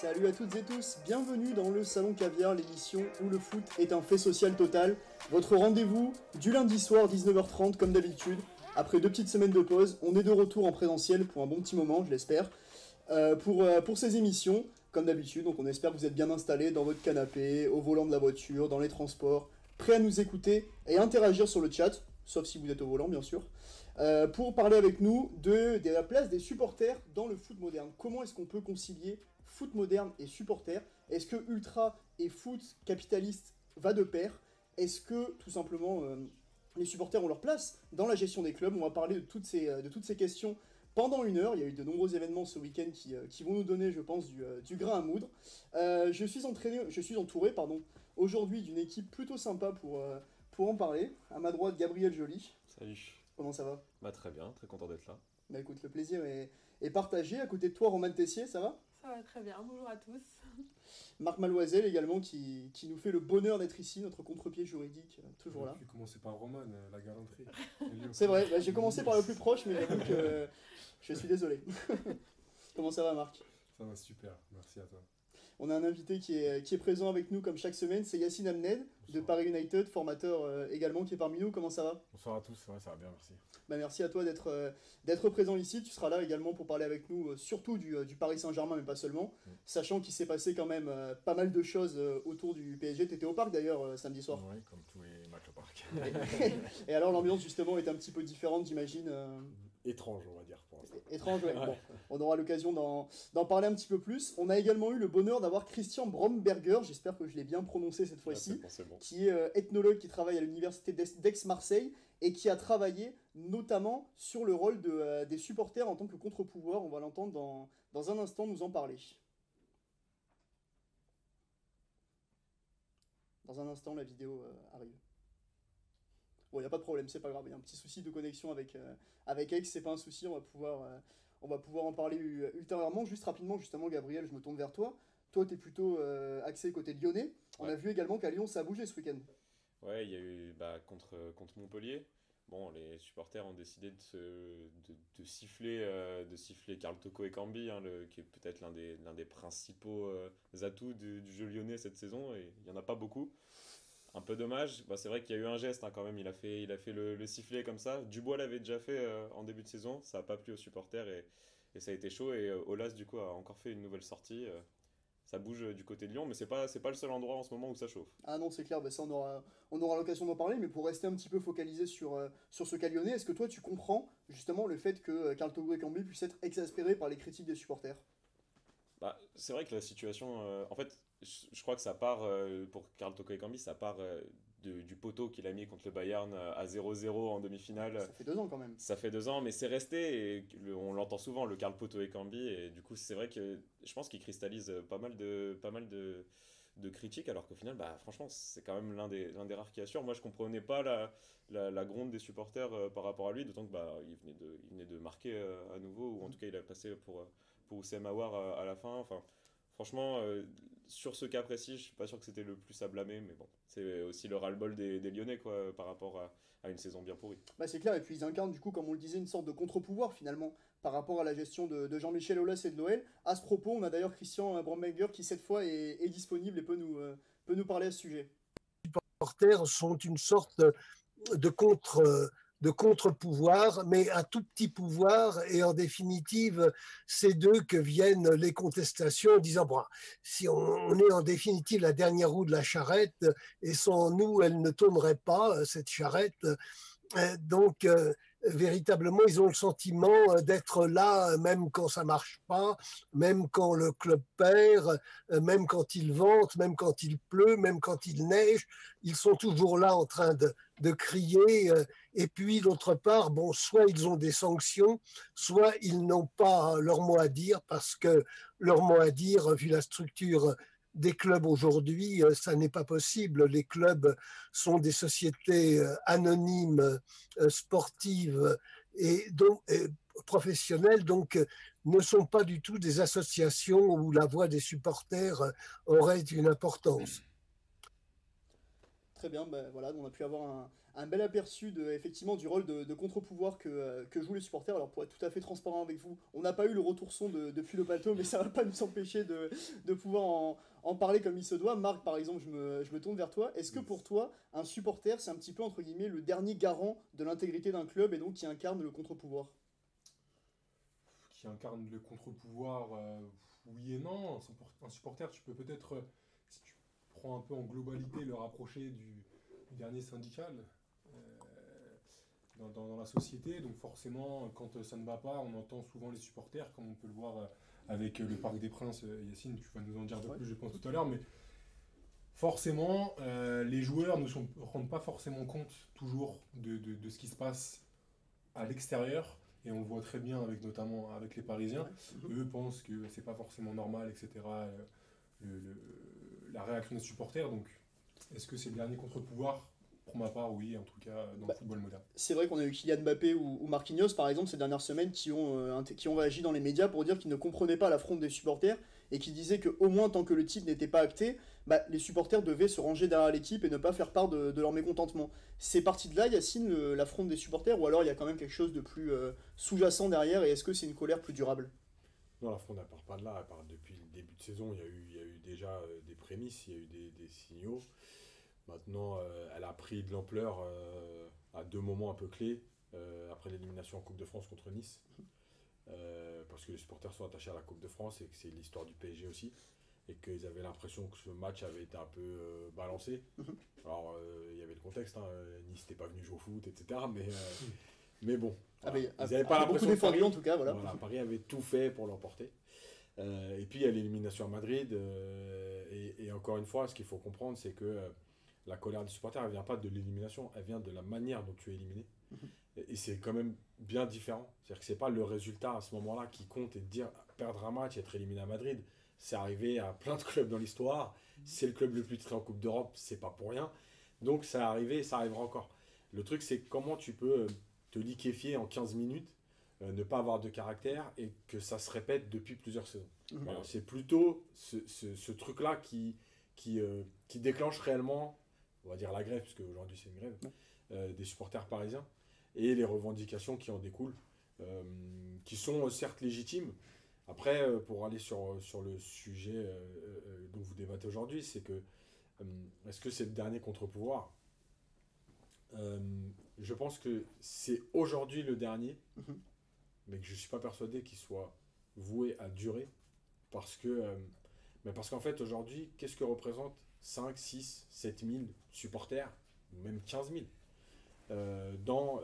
Salut à toutes et tous, bienvenue dans le Salon Caviar, l'émission où le foot est un fait social total. Votre rendez-vous du lundi soir 19h30 comme d'habitude. Après 2 petites semaines de pause, on est de retour en présentiel pour un bon petit moment, je l'espère. Pour ces émissions, comme d'habitude, donc on espère que vous êtes bien installés dans votre canapé, au volant de la voiture, dans les transports, prêts à nous écouter et interagir sur le chat, sauf si vous êtes au volant bien sûr. Pour parler avec nous de la place des supporters dans le foot moderne. Comment est-ce qu'on peut concilier foot moderne et supporters? Est-ce que ultra et foot capitaliste va de pair? Est-ce que tout simplement les supporters ont leur place dans la gestion des clubs? On va parler de toutes ces questions pendant 1 heure. Il y a eu de nombreux événements ce week-end qui vont nous donner, je pense, du grain à moudre. Je suis entouré aujourd'hui d'une équipe plutôt sympa pour en parler. À ma droite, Gabriel Joly. Salut. Comment ça va? Bah très bien, très content d'être là. Bah écoute, le plaisir est partagé. À côté de toi, Roman Tessier, ça va? Ça va très bien, bonjour à tous. Marc Maloisel également qui nous fait le bonheur d'être ici, notre contre-pied juridique, toujours là. Tu commencé par Roman, la galanterie. C'est vrai, bah, j'ai commencé par le plus proche, mais j'avoue que je suis désolé. Comment ça va, Marc? Ça va super, merci à toi. On a un invité qui est présent avec nous comme chaque semaine, c'est Yacine Amned de Paris United, formateur également qui est parmi nous. Comment ça va? Bonsoir à tous, ouais, ça va bien, merci. Bah merci à toi d'être présent ici. Tu seras là également pour parler avec nous, surtout du Paris Saint-Germain, mais pas seulement. Sachant qu'il s'est passé quand même pas mal de choses autour du PSG. Tu étais au parc d'ailleurs samedi soir. Oui, comme tous les matchs au parc. Et alors l'ambiance justement est un petit peu différente, j'imagine. Étrange, on va dire, pour l'instant. Étrange, ouais. Bon, on aura l'occasion d'en parler un petit peu plus. On a également eu le bonheur d'avoir Christian Bromberger, j'espère que je l'ai bien prononcé cette fois-ci, bon. qui est ethnologue qui travaille à l'université d'Aix-Marseille et qui a travaillé notamment sur le rôle des supporters en tant que contre-pouvoir. On va l'entendre dans un instant nous en parler. Dans un instant, la vidéo arrive. Bon, il n'y a pas de problème, c'est pas grave. Il y a un petit souci de connexion avec Aix, c'est pas un souci, on va pouvoir en parler ultérieurement. Juste rapidement, justement, Gabriel, je me tourne vers toi. Toi, tu es plutôt axé côté lyonnais. On a vu également qu'à Lyon, ça a bougé ce week-end. Ouais, il y a eu contre Montpellier. Bon, les supporters ont décidé de siffler Karl Toko Ekambi, hein, qui est peut-être l'un des principaux atouts du jeu lyonnais cette saison, et il n'y en a pas beaucoup. Un peu dommage, bah, c'est vrai qu'il y a eu un geste hein, quand même, il a fait le sifflet comme ça. Dubois l'avait déjà fait en début de saison, ça n'a pas plu aux supporters et ça a été chaud. Et Aulas du coup a encore fait une nouvelle sortie. Ça bouge du côté de Lyon, mais c'est pas le seul endroit en ce moment où ça chauffe. Ah non, c'est clair, bah ça on aura l'occasion d'en parler, mais pour rester un petit peu focalisé sur ce cas lyonnais, est-ce que toi tu comprends justement le fait que Karl Toko Ekambi puisse être exaspéré par les critiques des supporters? Bah, c'est vrai que la situation, en fait, je crois que ça part, pour Karl Toko Ekambi, ça part du poteau qu'il a mis contre le Bayern à 0-0 en demi-finale. Ça fait 2 ans quand même. Ça fait 2 ans, mais c'est resté, et on l'entend souvent, le Karl Poto Ekambi, et du coup, c'est vrai que je pense qu'il cristallise pas mal de critiques, alors qu'au final, bah, franchement, c'est quand même l'un des rares qui assure. Moi, je comprenais pas la gronde des supporters par rapport à lui, d'autant que bah, il venait de marquer à nouveau, ou en tout cas, il a passé pour Oussem Aouar à la fin. Enfin, franchement, sur ce cas précis, je suis pas sûr que c'était le plus à blâmer, mais bon, c'est aussi le ras-le-bol des Lyonnais quoi, par rapport à une saison bien pourrie. Bah c'est clair, et puis ils incarnent du coup, comme on le disait, une sorte de contre-pouvoir finalement par rapport à la gestion de Jean-Michel Aulas et de l'OL. À ce propos, on a d'ailleurs Christian Bromberger qui cette fois est disponible et peut nous parler à ce sujet. Les supporters sont une sorte de contre-pouvoir, mais un tout petit pouvoir, et en définitive, c'est d'eux que viennent les contestations en disant, bon, si on est en définitive la dernière roue de la charrette, et sans nous, elle ne tournerait pas, cette charrette. Donc, véritablement, ils ont le sentiment d'être là, même quand ça marche pas, même quand le club perd, même quand il vente, même quand il pleut, même quand il neige. Ils sont toujours là en train de crier. Et puis, d'autre part, bon, soit ils ont des sanctions, soit ils n'ont pas leur mot à dire, parce que leur mot à dire, vu la structure des clubs aujourd'hui, ça n'est pas possible. Les clubs sont des sociétés anonymes, sportives et donc professionnelles, donc ne sont pas du tout des associations où la voix des supporters aurait une importance. Très bien, bah, voilà, on a pu avoir un bel aperçu effectivement du rôle de contre-pouvoir que jouent les supporters. Alors pour être tout à fait transparent avec vous, on n'a pas eu le retour son depuis le plateau, mais ça ne va pas nous empêcher de pouvoir en parler comme il se doit. Marc, par exemple, je me tourne vers toi. Est-ce que pour toi, un supporter, c'est un petit peu, entre guillemets, le dernier garant de l'intégrité d'un club et donc qui incarne le contre-pouvoir? Qui incarne le contre-pouvoir, oui et non. Un supporter, tu peux peut-être, si tu prends un peu en globalité, le rapprocher du dernier syndical dans la société. Donc forcément, quand ça ne va pas, on entend souvent les supporters, comme on peut le voir avec le Parc des Princes. Yacine, tu vas nous en dire de plus, je pense, tout à l'heure. Mais forcément, les joueurs ne rendent pas forcément compte toujours de ce qui se passe à l'extérieur. Et on le voit très bien notamment avec les Parisiens. Eux pensent que c'est pas forcément normal, etc. La réaction des supporters. Donc, est-ce que c'est le dernier contre-pouvoir? Pour ma part, oui, en tout cas, dans le football moderne. C'est vrai qu'on a eu Kylian Mbappé ou Marquinhos, par exemple, ces dernières semaines, qui ont réagi dans les médias pour dire qu'ils ne comprenaient pas l'affront des supporters et qui disaient qu'au moins, tant que le titre n'était pas acté, les supporters devaient se ranger derrière l'équipe et ne pas faire part de leur mécontentement. C'est parti de là, Yacine, l'affront des supporters, ou alors il y a quand même quelque chose de plus sous-jacent derrière, et est-ce que c'est une colère plus durable? Non, l'affront ne part pas de là. Depuis le début de saison, il y a eu déjà des prémices, il y a eu des signaux. Maintenant, elle a pris de l'ampleur à deux moments un peu clés, après l'élimination en Coupe de France contre Nice, parce que les supporters sont attachés à la Coupe de France et que c'est l'histoire du PSG aussi, et qu'ils avaient l'impression que ce match avait été un peu balancé. Alors, il y avait le contexte, hein, Nice n'était pas venu jouer au foot, etc. Mais bon, voilà. Ils n'avaient pas l'impression beaucoup défendu en tout cas. Voilà. Paris avait tout fait pour l'emporter. Et puis il y a l'élimination à Madrid, et encore une fois, ce qu'il faut comprendre, c'est que la colère des supporters, elle vient pas de l'élimination, elle vient de la manière dont tu es éliminé. Et c'est quand même bien différent. C'est-à-dire que c'est pas le résultat à ce moment-là qui compte et de dire perdre un match et être éliminé à Madrid. C'est arrivé à plein de clubs dans l'histoire. C'est le club le plus titré en Coupe d'Europe, c'est pas pour rien. Donc ça est arrivé et ça arrivera encore. Le truc, c'est comment tu peux te liquéfier en 15 minutes, ne pas avoir de caractère et que ça se répète depuis plusieurs saisons. Voilà, c'est plutôt ce truc-là qui déclenche réellement, on va dire la grève, puisque aujourd'hui c'est une grève, des supporters parisiens, et les revendications qui en découlent, qui sont certes légitimes. Après, pour aller sur le sujet dont vous débattez aujourd'hui, c'est que est-ce que c'est le dernier contre-pouvoir? Je pense que c'est aujourd'hui le dernier, mais que je ne suis pas persuadé qu'il soit voué à durer, parce qu'en fait aujourd'hui, qu'est-ce que représente 5, 6, 7 000 supporters, ou même 15 000 dans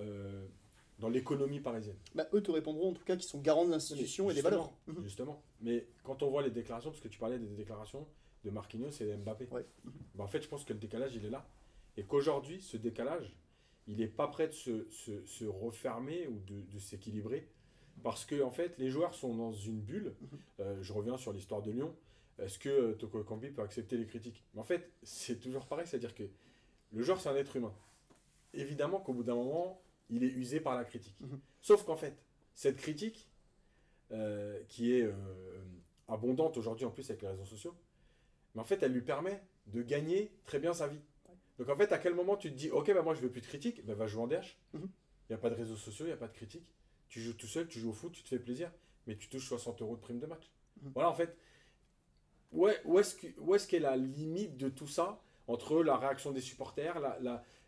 l'économie parisienne? Eux te répondront en tout cas qu'ils sont garants de l'institution et des valeurs. Justement. Mais quand on voit les déclarations, parce que tu parlais des déclarations de Marquinhos et de Mbappé, en fait je pense que le décalage il est là. Et qu'aujourd'hui, ce décalage, il n'est pas prêt de se refermer ou de s'équilibrer. Parce que en fait, les joueurs sont dans une bulle. Je reviens sur l'histoire de Lyon. Est-ce que Toko Ekambi peut accepter les critiques? Mais en fait, c'est toujours pareil. C'est-à-dire que le joueur, c'est un être humain. Évidemment qu'au bout d'un moment, il est usé par la critique. Sauf qu'en fait, cette critique, qui est abondante aujourd'hui en plus avec les réseaux sociaux, mais en fait, elle lui permet de gagner très bien sa vie. Donc en fait, à quel moment tu te dis, ok, moi je veux plus de critiques, va jouer en DH. Il n'y a pas de réseaux sociaux, il n'y a pas de critiques. Tu joues tout seul, tu joues au foot, tu te fais plaisir, mais tu touches 60 € de prime de match. Voilà, en fait, où est-ce qu'est la limite de tout ça entre la réaction des supporters,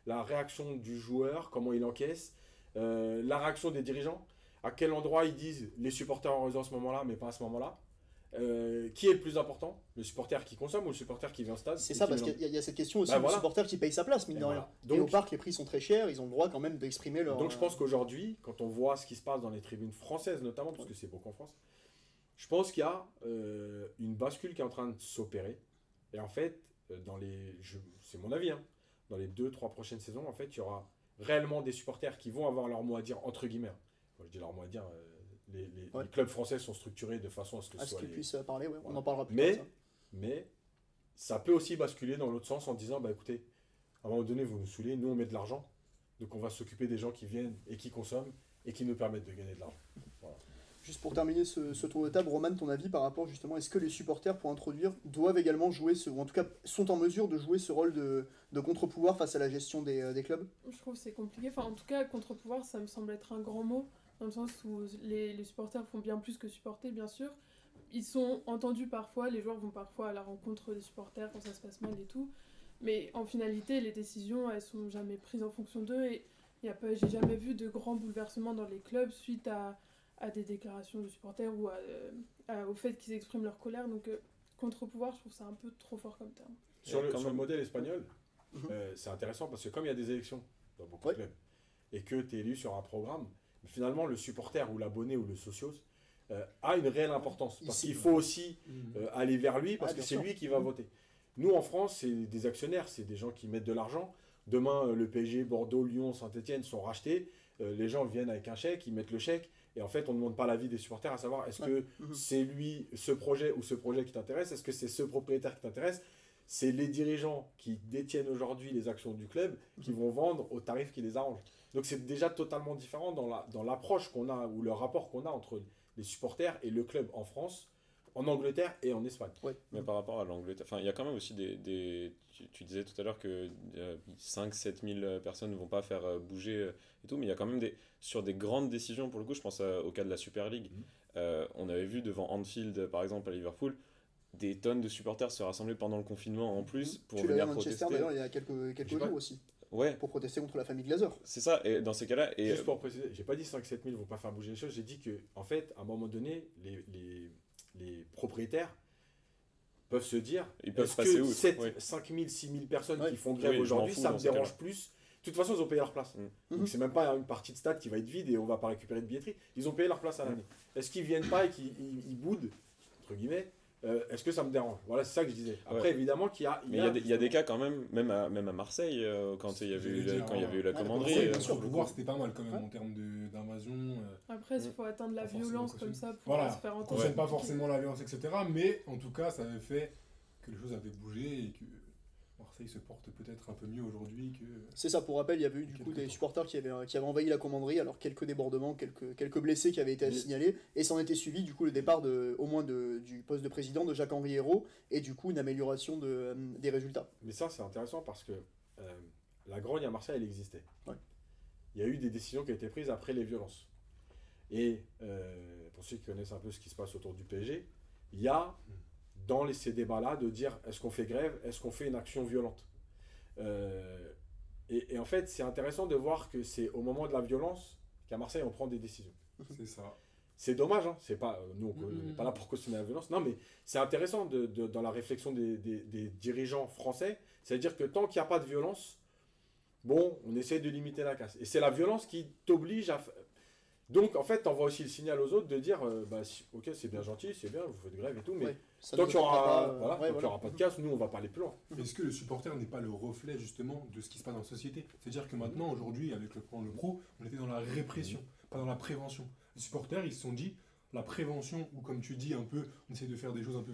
la réaction du joueur, comment il encaisse, la réaction des dirigeants, à quel endroit ils disent les supporters ont raison à ce moment-là, mais pas à ce moment-là. Qui est le plus important? Le supporter qui consomme ou le supporter qui vient au stade? C'est ça, parce qu'il y a cette question aussi du supporter qui paye sa place, mine de rien. Donc, et au parc, les prix sont très chers, ils ont le droit quand même d'exprimer leur... Donc je pense qu'aujourd'hui, quand on voit ce qui se passe dans les tribunes françaises notamment, parce que c'est beaucoup en France, je pense qu'il y a une bascule qui est en train de s'opérer. Et en fait, c'est mon avis, hein, dans les 2-3 prochaines saisons, en fait, il y aura réellement des supporters qui vont avoir leur mot à dire, entre guillemets. Moi, je dis leur mot à dire... Les clubs français sont structurés de façon à ce que qu'ils puissent parler, on en parlera plus tard. Mais ça peut aussi basculer dans l'autre sens en disant, écoutez, à un moment donné, vous nous saoulez, nous on met de l'argent, donc on va s'occuper des gens qui viennent et qui consomment et qui nous permettent de gagner de l'argent. Voilà. Juste pour terminer ce tour de table, Roman, ton avis par rapport justement, est-ce que les supporters, pour introduire, doivent également jouer, ou en tout cas sont en mesure de jouer ce rôle de contre-pouvoir face à la gestion des clubs? Je trouve que c'est compliqué. Enfin, en tout cas, contre-pouvoir, ça me semble être un grand mot, dans le sens où les supporters font bien plus que supporter, bien sûr. Ils sont entendus parfois, les joueurs vont parfois à la rencontre des supporters quand ça se passe mal et tout. Mais en finalité, les décisions, elles sont jamais prises en fonction d'eux. Et j'ai jamais vu de grands bouleversements dans les clubs suite à des déclarations de supporters ou au fait qu'ils expriment leur colère. Donc, contre-pouvoir, je trouve ça un peu trop fort comme terme. Sur le modèle espagnol, c'est intéressant parce que comme il y a des élections dans beaucoup de clubs et que tu es élu sur un programme, finalement, le supporter ou l'abonné ou le socios a une réelle importance. Parce qu'il faut aussi aller vers lui parce que c'est lui qui va voter. Nous, en France, c'est des actionnaires, c'est des gens qui mettent de l'argent. Demain, le PSG, Bordeaux, Lyon, Saint-Etienne sont rachetés. Les gens viennent avec un chèque, ils mettent le chèque. Et en fait, on ne demande pas l'avis des supporters à savoir est-ce que c'est lui, ce projet ou ce projet qui t'intéresse? Est-ce que c'est ce propriétaire qui t'intéresse? C'est les dirigeants qui détiennent aujourd'hui les actions du club qui vont vendre au tarif qui les arrange. Donc c'est déjà totalement différent dans l'approche qu'on a ou le rapport qu'on a entre les supporters et le club en France, en Angleterre et en Espagne. Mais par rapport à l'Angleterre, il y a quand même aussi tu disais tout à l'heure que 5-7 000 personnes ne vont pas faire bouger et tout, mais il y a quand même sur des grandes décisions, pour le coup, je pense au cas de la Super League, on avait vu devant Anfield, par exemple, à Liverpool, des tonnes de supporters se rassembler pendant le confinement en plus pour venir protester. D'ailleurs, il y a quelques jours aussi. Ouais. Pour protester contre la famille Glazer. C'est ça, et dans ces cas-là... Juste pour préciser, j'ai pas dit 5-7 000 ne vont pas faire bouger les choses, j'ai dit que en fait, à un moment donné, les propriétaires peuvent se dire ils peuvent passer 5 000, 6 000 personnes qui font grève aujourd'hui, ça me dérange plus. De toute façon, ils ont payé leur place. Donc, c'est même pas une partie de stade qui va être vide et on va pas récupérer de billetterie. Ils ont payé leur place à l'année. Est-ce qu'ils viennent pas et qu'ils boudent, entre guillemets, est-ce que ça me dérange? Voilà, c'est ça que je disais. Après, évidemment, qu'il y a... Mais il y a des cas quand même à Marseille, quand il y avait eu la commanderie. Sur le pouvoir, c'était pas mal quand même en termes d'invasion. Après, il faut atteindre la violence comme ça pour se faire entendre. On ne sait pas forcément la violence, etc. Mais en tout cas, ça avait fait que les choses avaient bougé et que Marseille se porte peut-être un peu mieux aujourd'hui que... C'est ça, pour rappel, il y avait eu du coup des supporters qui avaient envahi la commanderie, alors quelques débordements, quelques blessés qui avaient été signalés, et s'en était suivi du coup le départ au moins du poste de président de Jacques-Henri Hérault, et du coup une amélioration des résultats. Mais ça c'est intéressant parce que la grogne à Marseille elle existait. Ouais. Il y a eu des décisions qui ont été prises après les violences. Et pour ceux qui connaissent un peu ce qui se passe autour du PSG, il y a dans ces débats-là de dire est-ce qu'on fait grève, est-ce qu'on fait une action violente et en fait, c'est intéressant de voir que c'est au moment de la violence qu'à Marseille, on prend des décisions. C'est ça. C'est dommage, hein. C'est pas, nous, on n'est pas là pour cautionner la violence. Non, mais c'est intéressant dans la réflexion des dirigeants français. C'est-à-dire que tant qu'il n'y a pas de violence, bon, on essaie de limiter la casse. Et c'est la violence qui t'oblige à... Donc, en fait, tu envoies aussi le signal aux autres de dire ok, c'est bien gentil, c'est bien, vous faites grève et tout, mais tant qu'il n'y aura pas de casse, nous, on va pas aller plus loin. Est-ce que le supporter n'est pas le reflet, justement, de ce qui se passe dans la société? C'est-à-dire que maintenant, aujourd'hui, avec le pro, on était dans la répression, pas dans la prévention. Les supporters, ils se sont dit, la prévention, ou comme tu dis, un peu, on essaie de faire des choses un peu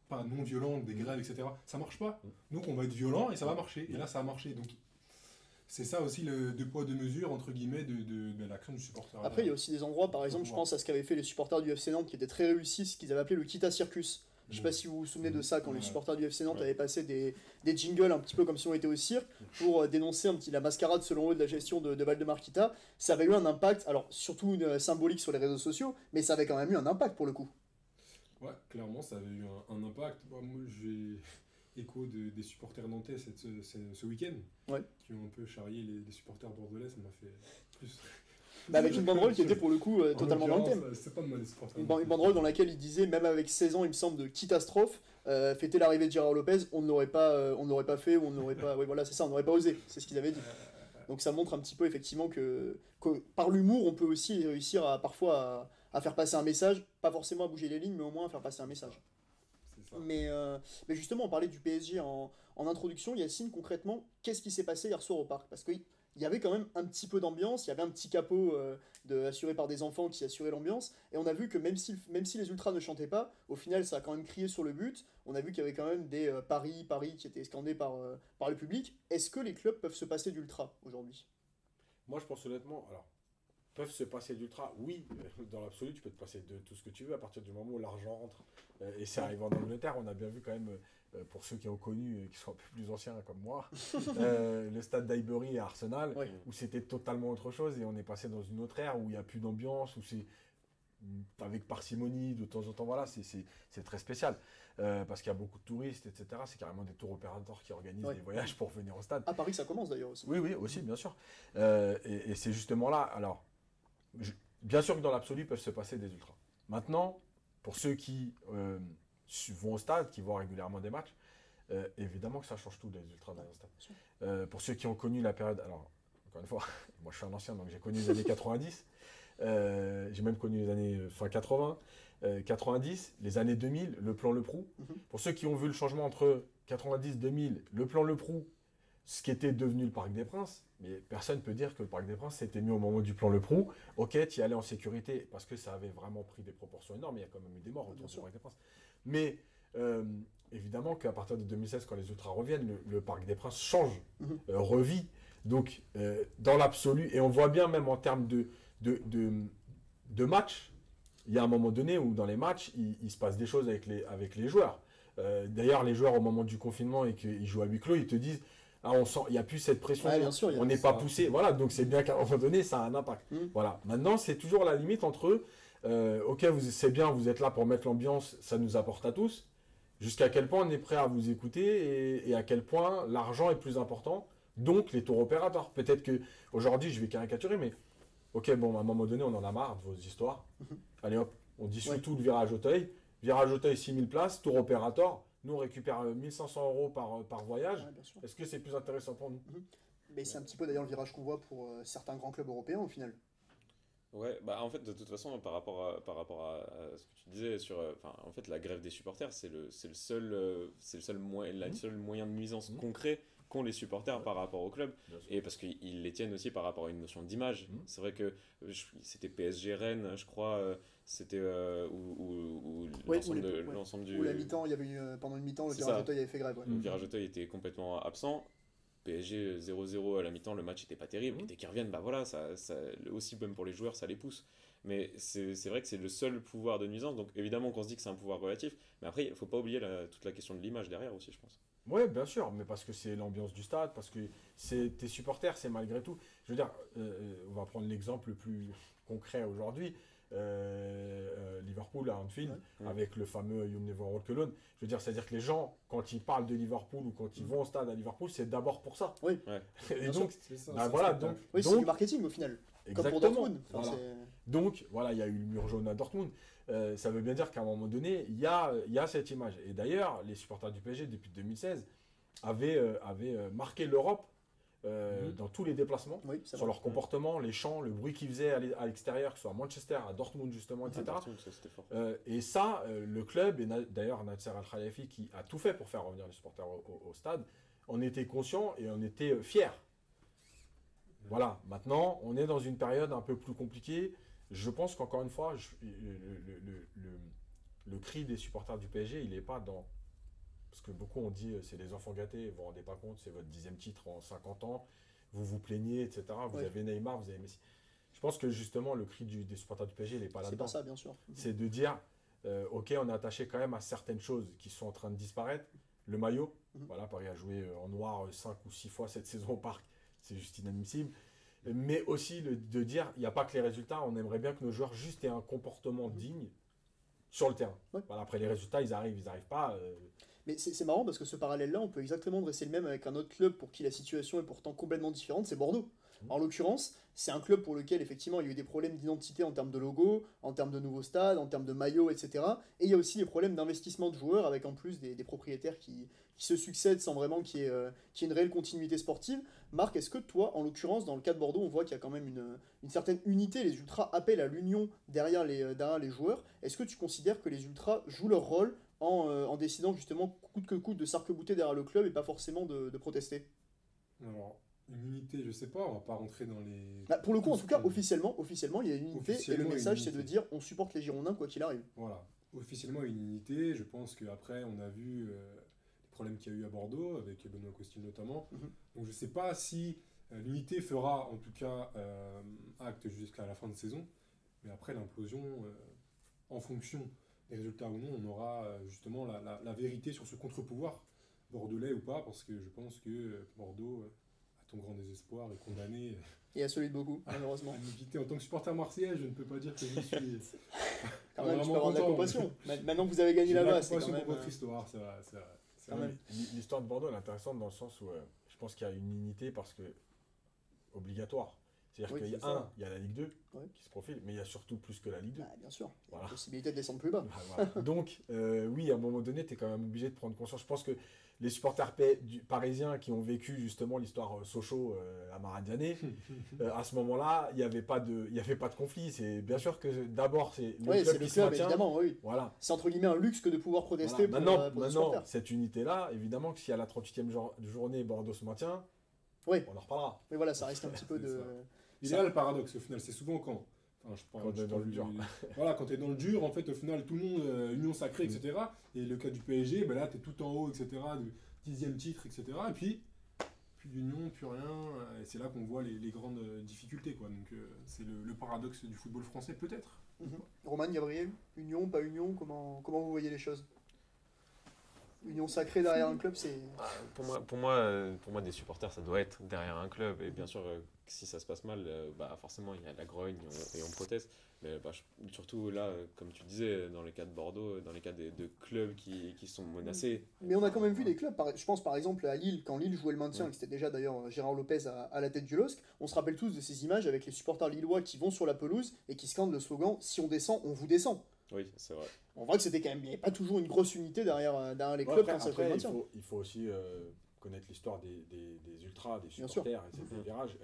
pas non violentes, des grèves, etc. Ça marche pas. Donc, on va être violent et ça va marcher. Et là, ça a marché. Donc, c'est ça aussi le deux poids deux mesures entre guillemets de l'action du supporter. Après il y a aussi des endroits, par exemple je pense à ce qu'avaient fait les supporters du FC Nantes qui étaient très réussis, ce qu'ils avaient appelé le Kita Circus. Je sais pas si vous vous souvenez de ça, quand les supporters du FC Nantes avaient passé des jingles un petit peu comme si on était au cirque pour dénoncer la mascarade selon eux de la gestion de Valdemar-Kita. Ça avait eu un impact, alors surtout symbolique sur les réseaux sociaux, mais ça avait quand même eu un impact pour le coup. Ouais, clairement ça avait eu un impact. Moi j'ai écho des supporters nantais ce week-end, qui ont un peu charrié les supporters bordelais, ça m'a fait plus... avec une banderole qui était pour le coup totalement dans le thème. C'est pas de mal, une banderole dans laquelle il disait, même avec 16 ans il me semble, de catastrophe, fêter l'arrivée de Gérard Lopez, on ne l'aurait pas fait, ou on n'aurait pas... Oui voilà, c'est ça, on n'aurait pas osé, c'est ce qu'ils avaient dit. Donc ça montre un petit peu effectivement que par l'humour on peut aussi réussir parfois à faire passer un message, pas forcément à bouger les lignes, mais au moins à faire passer un message. Mais justement, on parlait du PSG en introduction. Yacine, concrètement, qu'est-ce qui s'est passé hier soir au parc? Parce qu'il y avait quand même un petit peu d'ambiance, il y avait un petit capot assuré par des enfants qui assuraient l'ambiance, et on a vu que même si les ultras ne chantaient pas, au final ça a quand même crié sur le but. On a vu qu'il y avait quand même des Paris qui étaient scandés par le public. Est-ce que les clubs peuvent se passer d'ultra aujourd'hui? Moi je pense honnêtement, alors peuvent se passer d'ultra. Oui, dans l'absolu, tu peux te passer de tout ce que tu veux à partir du moment où l'argent rentre. Et c'est arrivé en Angleterre, on a bien vu quand même, pour ceux qui ont connu, qui sont un peu plus anciens comme moi, le stade d'Highbury à Arsenal, où c'était totalement autre chose et on est passé dans une autre ère où il n'y a plus d'ambiance, où c'est avec parcimonie, de temps en temps, voilà, c'est très spécial. Parce qu'il y a beaucoup de touristes, etc. C'est carrément des tours opérateurs qui organisent des voyages pour venir au stade. À Paris, ça commence d'ailleurs aussi. Oui, aussi, bien sûr. Et c'est justement là, alors, bien sûr que dans l'absolu, peuvent se passer des ultras. Maintenant, pour ceux qui vont au stade, qui voient régulièrement des matchs, évidemment que ça change tout, les ultras dans un stade. Pour ceux qui ont connu la période, alors, encore une fois, moi je suis un ancien, donc j'ai connu les années 90, j'ai même connu les années fin 80, 90, les années 2000, le plan Le Prou. Pour ceux qui ont vu le changement entre 90 2000, le plan Le Prou, ce qui était devenu le Parc des Princes, mais personne ne peut dire que le Parc des Princes s'était mis au moment du plan Le Prou. Ok, tu y allais en sécurité parce que ça avait vraiment pris des proportions énormes, il y a quand même eu des morts autour du Parc des Princes. Mais évidemment qu'à partir de 2016, quand les ultras reviennent, le Parc des Princes change, revit. Donc, dans l'absolu, et on voit bien même en termes de matchs, il y a un moment donné où dans les matchs, il se passe des choses avec les joueurs. D'ailleurs, les joueurs, au moment du confinement et qu'ils jouent à huis clos, ils te disent on sent, il n'y a plus cette pression, on n'est pas poussé. Voilà, donc c'est bien qu'à un moment donné, ça a un impact. Voilà. Maintenant, c'est toujours la limite entre ok, c'est bien, vous êtes là pour mettre l'ambiance, ça nous apporte à tous. Jusqu'à quel point on est prêt à vous écouter et à quel point l'argent est plus important. Donc, les tours opérateurs. Peut-être qu'aujourd'hui, je vais caricaturer, mais ok, bon, à un moment donné, on en a marre de vos histoires. Allez hop, on dissout tout le virage Auteuil. Virage Auteuil, 6000 places, tour opérateur. Nous, on récupère 1500 € par voyage. Est-ce que c'est plus intéressant pour nous? Mais c'est un petit peu d'ailleurs le virage qu'on voit pour certains grands clubs européens au final. Ouais, bah en fait, de toute façon, par rapport à ce que tu disais sur, en fait, la grève des supporters, c'est le seul moyen de nuisance concret qu'ont les supporters par rapport au club, et parce qu'ils les tiennent aussi par rapport à une notion d'image. C'est vrai que c'était PSG Rennes, je crois, c'était où l'ensemble du... Où la mi-temps, il y avait eu, pendant une mi-temps, le virage Auteuil avait fait grève. Le virage Auteuil était complètement absent. PSG 0-0 à la mi-temps, le match n'était pas terrible. Et dès qu'ils reviennent, bah voilà, ça, aussi même pour les joueurs, ça les pousse. Mais c'est vrai que c'est le seul pouvoir de nuisance. Donc évidemment qu'on se dit que c'est un pouvoir relatif. Mais après, il ne faut pas oublier toute la question de l'image derrière aussi, je pense. Oui, bien sûr, mais parce que c'est l'ambiance du stade, parce que c'est tes supporters, c'est malgré tout. Je veux dire, on va prendre l'exemple le plus concret aujourd'hui. Liverpool à Anfield, avec le fameux You Never Walk Alone. Je veux dire, c'est-à-dire que les gens, quand ils parlent de Liverpool ou quand ils vont au stade à Liverpool, c'est d'abord pour ça. Oui. Et donc, c'est donc du marketing au final. Exactement. Comme pour Dortmund. Voilà. Donc, voilà, il y a eu le mur jaune à Dortmund. Ça veut bien dire qu'à un moment donné, il y a cette image. Et d'ailleurs, les supporters du PSG, depuis 2016, avaient marqué l'Europe dans tous les déplacements, sur leur comportement, les chants, le bruit qu'ils faisaient à l'extérieur, que ce soit à Manchester, à Dortmund justement, etc. Et ça, le club, et d'ailleurs Nasser Al-Khelaifi qui a tout fait pour faire revenir les supporters au stade, on était conscients et on était fiers. Voilà, maintenant, on est dans une période un peu plus compliquée. Je pense qu'encore une fois, le cri des supporters du PSG, il n'est pas dans... Parce que beaucoup ont dit, c'est les enfants gâtés, vous ne vous rendez pas compte, c'est votre 10e titre en 50 ans, vous vous plaignez, etc. Vous avez Neymar, vous avez Messi. Je pense que justement, le cri des supporters du PSG, il n'est pas là-dedans. C'est pas ça, bien sûr. C'est de dire, ok, on est attaché quand même à certaines choses qui sont en train de disparaître. Le maillot, voilà, Paris a joué en noir 5 ou 6 fois cette saison au parc, c'est juste inadmissible. Mais aussi de dire, il n'y a pas que les résultats, on aimerait bien que nos joueurs juste aient un comportement digne sur le terrain. Voilà, après les résultats, ils arrivent pas... Mais c'est marrant parce que ce parallèle-là, on peut exactement dresser le même avec un autre club pour qui la situation est pourtant complètement différente, c'est Bordeaux. En l'occurrence, c'est un club pour lequel effectivement il y a eu des problèmes d'identité en termes de logo, en termes de nouveaux stades, en termes de maillots, etc. Et il y a aussi des problèmes d'investissement de joueurs avec en plus des propriétaires qui se succèdent sans vraiment qu'il y ait une réelle continuité sportive. Marc, est-ce que toi, en l'occurrence, dans le cas de Bordeaux, on voit qu'il y a quand même une certaine unité, les Ultras appellent à l'union derrière les joueurs. Est-ce que tu considères que les Ultras jouent leur rôle en décidant justement coûte que coûte de s'arc-bouter derrière le club et pas forcément de protester? Alors, une unité, je sais pas, on va pas rentrer dans les... Bah, pour le coup, en tout cas, officiellement, il y a une unité, et le message, c'est de dire on supporte les Girondins quoi qu'il arrive. Voilà, officiellement une unité, je pense qu'après, on a vu les problèmes qu'il y a eu à Bordeaux, avec Benoît Costil notamment, donc je sais pas si L'unité fera en tout cas acte jusqu'à la fin de saison, mais après l'implosion, en fonction des résultats ou non, on aura justement la vérité sur ce contre-pouvoir, bordelais ou pas, parce que je pense que Bordeaux, à ton grand désespoir, est condamné Et à celui de beaucoup, malheureusement. à nous quitter. En tant que supporter marseillais, je ne peux pas dire que je suis Quand même, tu peux vraiment avoir de la content. compassion. Maintenant que vous avez gagné J'ai de la là-bas, c'est quand compassion même... pour votre histoire, ça va. Quand même. L'histoire de Bordeaux elle est intéressante dans le sens où je pense qu'il y a une unité parce que obligatoire. C'est-à-dire Oui, qu'il y c'est a ça. il y a la Ligue 2 Ouais. qui se profile, mais il y a surtout plus que la Ligue 2. Bah, bien sûr, il y a Voilà. la possibilité de descendre plus bas. Voilà. Donc, oui, à un moment donné, tu es quand même obligé de prendre conscience. Je pense que les supporters parisiens qui ont vécu justement l'histoire Sochaux à Maradiané, à ce moment-là, il n'y avait pas de conflit. C'est bien sûr que d'abord, c'est le Oui, club c'est le qui se club, maintient. évidemment, oui. Voilà. C'est entre guillemets un luxe que de pouvoir protester Voilà. pour Maintenant, les supporters. cette unité-là, évidemment que si à la 38e journée, Bordeaux se maintient, Oui. on en reparlera. Mais voilà, ça reste un petit peu C'est de... ça. Il est là le paradoxe au final, c'est souvent quand. Enfin, Quand t'es dans le dur. Voilà, quand t'es dans le dur, en fait, au final, tout le monde, union sacrée, etc. Et le cas du PSG, ben là, t'es tout en haut, etc. Du 10e titre, etc. Et puis, plus d'union, plus rien. Et c'est là qu'on voit les grandes difficultés, quoi. Donc, c'est le paradoxe du football français, peut-être. Roman, Gabriel, union, pas union, comment vous voyez les choses? Union sacrée derrière un club, c'est... Pour moi, des supporters, ça doit être derrière un club. Et bien sûr, si ça se passe mal, forcément, il y a la grogne et on proteste. Mais surtout là, comme tu disais, dans les cas de Bordeaux, dans les cas de clubs qui sont menacés. Mais on a quand même vu des clubs, je pense par exemple à Lille, quand Lille jouait le maintien, et que c'était déjà d'ailleurs Gérard Lopez à la tête du LOSC, on se rappelle tous de ces images avec les supporters lillois qui vont sur la pelouse et qui scandent le slogan « Si on descend, on vous descend ». Oui, c'est vrai. On voit que c'était quand même, il n'y avait pas toujours une grosse unité derrière les clubs quand ça jouait le maintien. Il faut aussi connaître l'histoire des ultras, des Bien supporters, et des virages.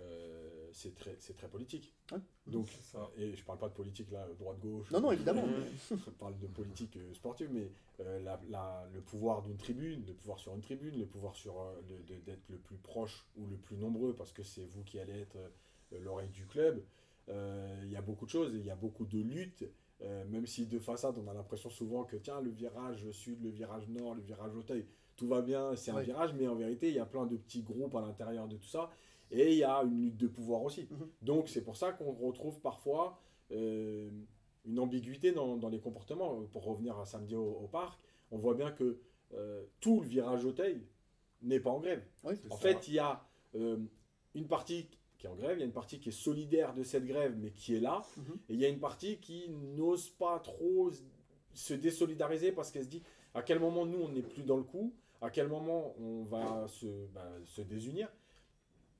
C'est très politique. Ouais. Donc, Ça. et je parle pas de politique là, droite-gauche. Non, évidemment. Je parle de politique sportive, mais le pouvoir d'une tribune, le pouvoir sur une tribune, le pouvoir d'être le plus proche ou le plus nombreux, parce que c'est vous qui allez être l'oreille du club. Il y a beaucoup de choses, il y a beaucoup de luttes. Même si de façade, on a l'impression souvent que tiens, le virage sud, le virage nord, le virage Auteuil, tout va bien, c'est un virage, mais en vérité, il y a plein de petits groupes à l'intérieur de tout ça, et il y a une lutte de pouvoir aussi. Donc c'est pour ça qu'on retrouve parfois une ambiguïté dans les comportements. Pour revenir à samedi au parc, on voit bien que tout le virage Auteuil n'est pas en grève. En fait, il y a une partie qui est en grève, il y a une partie qui est solidaire de cette grève, mais qui est là, et il y a une partie qui n'ose pas trop se désolidariser parce qu'elle se dit à quel moment nous on n'est plus dans le coup, à quel moment on va se désunir.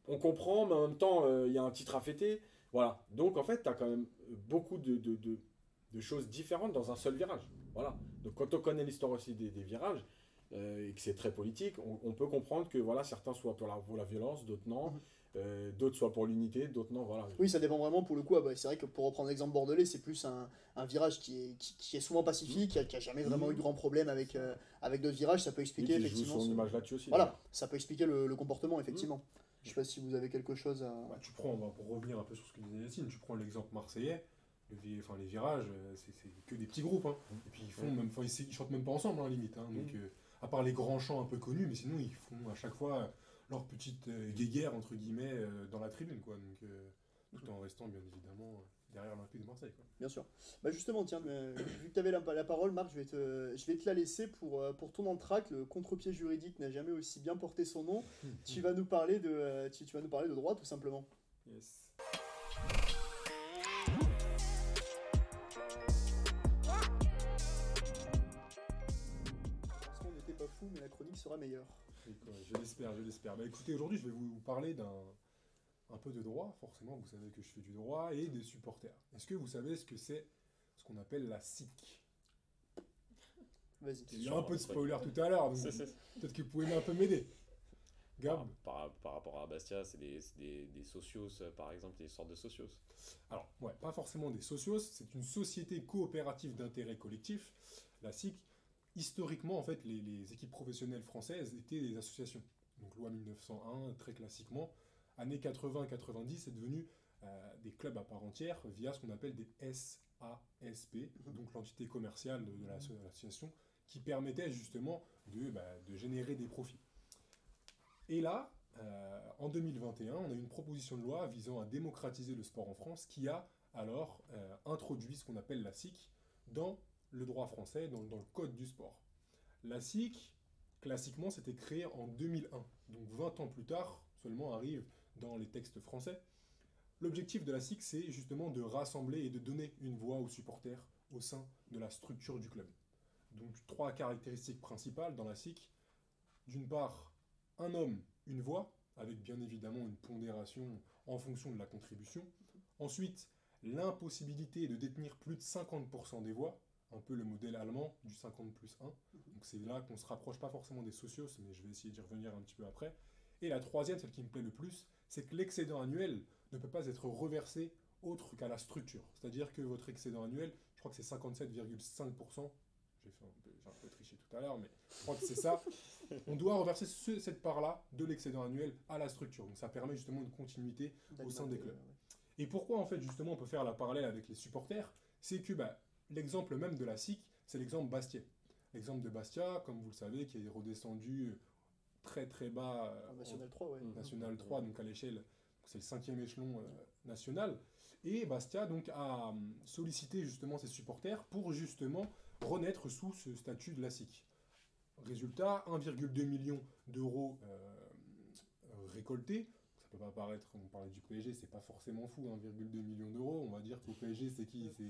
On comprend, mais en même temps il y a un titre à fêter. Voilà. Donc en fait, tu as quand même beaucoup de choses différentes dans un seul virage. Voilà. Donc quand on connaît l'histoire aussi des virages, et que c'est très politique, on peut comprendre que voilà, certains soient pour la violence, d'autres non. D'autres soient pour l'unité, d'autres non, voilà. Oui, ça dépend vraiment pour le coup. C'est vrai que pour reprendre l'exemple bordelais, c'est plus un virage qui est souvent pacifique, qui a jamais vraiment eu de grands problèmes avec d'autres virages. Ça peut expliquer qui effectivement. joue son image là-dessus aussi. Voilà, ça peut expliquer le comportement effectivement. Je sais pas si vous avez quelque chose à. Tu prends, pour revenir un peu sur ce que disait Yacine, tu prends l'exemple marseillais. Les virages, c'est que des petits groupes. Et puis ils chantent même pas ensemble, limite. Donc, à part les grands chants un peu connus, mais sinon ils font à chaque fois leur petite guéguerre entre guillemets dans la tribune, quoi. Donc, tout en restant bien évidemment derrière l'Olympique de Marseille, quoi. Bien sûr. Justement, tiens, vu que tu avais la parole, Marc, je vais te la laisser pour ton entracte. Le contre-pied juridique n'a jamais aussi bien porté son nom. Tu vas nous parler de droit, tout simplement. Yes. On n'était pas fou, mais la chronique sera meilleure. Je l'espère. Écoutez, aujourd'hui, je vais vous parler un peu de droit. Forcément, vous savez que je fais du droit et des supporters. Est-ce que vous savez ce que c'est ce qu'on appelle la SIC? Vas-y. Il y a un peu de spoiler tout à l'heure, donc peut-être que vous pouvez un peu m'aider. Gab? Par rapport à Bastia, c'est des socios, par exemple, des sortes de socios. Alors, pas forcément des socios, c'est une société coopérative d'intérêt collectif, la SIC. Historiquement, en fait, les équipes professionnelles françaises étaient des associations. Donc, loi 1901, très classiquement. Années 80-90, c'est devenu des clubs à part entière via ce qu'on appelle des SASP, donc l'entité commerciale de l'association, qui permettait justement de générer des profits. Et là, en 2021, on a eu une proposition de loi visant à démocratiser le sport en France qui a alors introduit ce qu'on appelle la SIC dans le droit français, dans le code du sport. La SIC, classiquement, c'était créé en 2001. Donc 20 ans plus tard, seulement arrive dans les textes français. L'objectif de la SIC, c'est justement de rassembler et de donner une voix aux supporters au sein de la structure du club. Donc 3 caractéristiques principales dans la SIC. D'une part, un homme, une voix, avec bien évidemment une pondération en fonction de la contribution. Ensuite, l'impossibilité de détenir plus de 50% des voix, un peu le modèle allemand du 50+1. Donc c'est là qu'on ne se rapproche pas forcément des socios, mais je vais essayer d'y revenir un petit peu après. Et la troisième, celle qui me plaît le plus, c'est que l'excédent annuel ne peut pas être reversé autre qu'à la structure. C'est-à-dire que votre excédent annuel, je crois que c'est 57,5%. J'ai un peu triché tout à l'heure, mais je crois que c'est ça. On doit reverser cette part-là de l'excédent annuel à la structure. Donc ça permet justement une continuité au sein des clubs. Et pourquoi en fait justement on peut faire la parallèle avec les supporters? C'est que l'exemple même de la SIC, c'est l'exemple Bastia. L'exemple de Bastia, comme vous le savez, qui est redescendu très très bas en National 3, ouais. National 3, donc à l'échelle, c'est le 5e échelon national. Et Bastia donc a sollicité justement ses supporters pour justement renaître sous ce statut de la SIC. Résultat, 1,2 million d'euros récoltés. Ça peut pas paraître, on parlait du PSG, c'est pas forcément fou, 1,2 million d'euros. On va dire qu'au PSG, c'est qui? C'est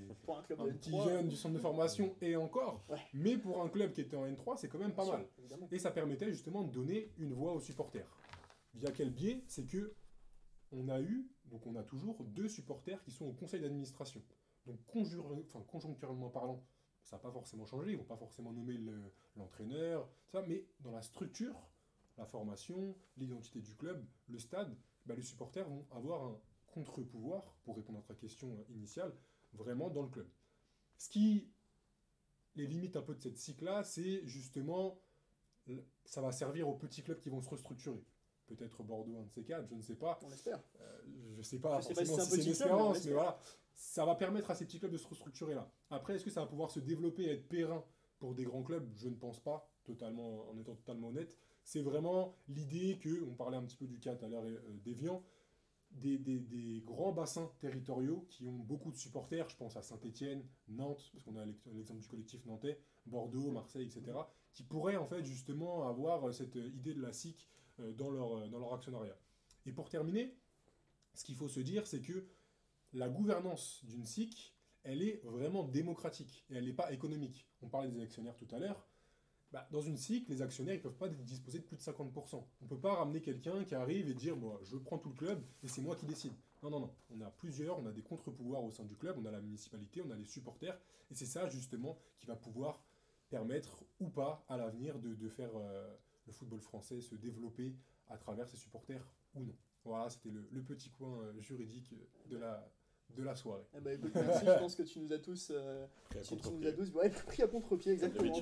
un petit jeune du centre de formation et encore. Ouais. Mais pour un club qui était en N3, c'est quand même pas mal. Évidemment. Et ça permettait justement de donner une voix aux supporters. Via quel biais? C'est que on a toujours 2 supporters qui sont au conseil d'administration. Donc conjoncturellement parlant, ça n'a pas forcément changé, ils ne vont pas forcément nommer l'entraîneur, mais dans la structure, la formation, l'identité du club, le stade, les supporters vont avoir un contre-pouvoir, pour répondre à ta question initiale, vraiment dans le club. Ce qui les limite un peu de cette cycle-là, c'est justement, ça va servir aux petits clubs qui vont se restructurer. Peut-être Bordeaux, un de ces 4, je ne sais pas. On l'espère. Je ne sais pas forcément si c'est une espérance, mais voilà. Ça va permettre à ces petits clubs de se restructurer là. Après, est-ce que ça va pouvoir se développer et être périn pour des grands clubs? Je ne pense pas, en étant totalement honnête. C'est vraiment l'idée que, on parlait un petit peu du cas tout à l'heure d'Évian, des grands bassins territoriaux qui ont beaucoup de supporters, je pense à Saint-Étienne, Nantes, parce qu'on a l'exemple du collectif nantais, Bordeaux, Marseille, etc., qui pourraient en fait justement avoir cette idée de la SIC dans leur actionnariat. Et pour terminer, ce qu'il faut se dire, c'est que la gouvernance d'une SIC, elle est vraiment démocratique et elle n'est pas économique. On parlait des actionnaires tout à l'heure. Dans une SIC, les actionnaires ne peuvent pas disposer de plus de 50%. On ne peut pas ramener quelqu'un qui arrive et dire « je prends tout le club et c'est moi qui décide ». Non. On a on a des contre-pouvoirs au sein du club, on a la municipalité, on a les supporters. Et c'est ça justement qui va pouvoir permettre ou pas à l'avenir de faire le football français se développer à travers ses supporters ou non. Voilà, c'était le petit coin juridique de la soirée. Écoute, merci, je pense que tu nous as tous pris à contre-pied, exactement.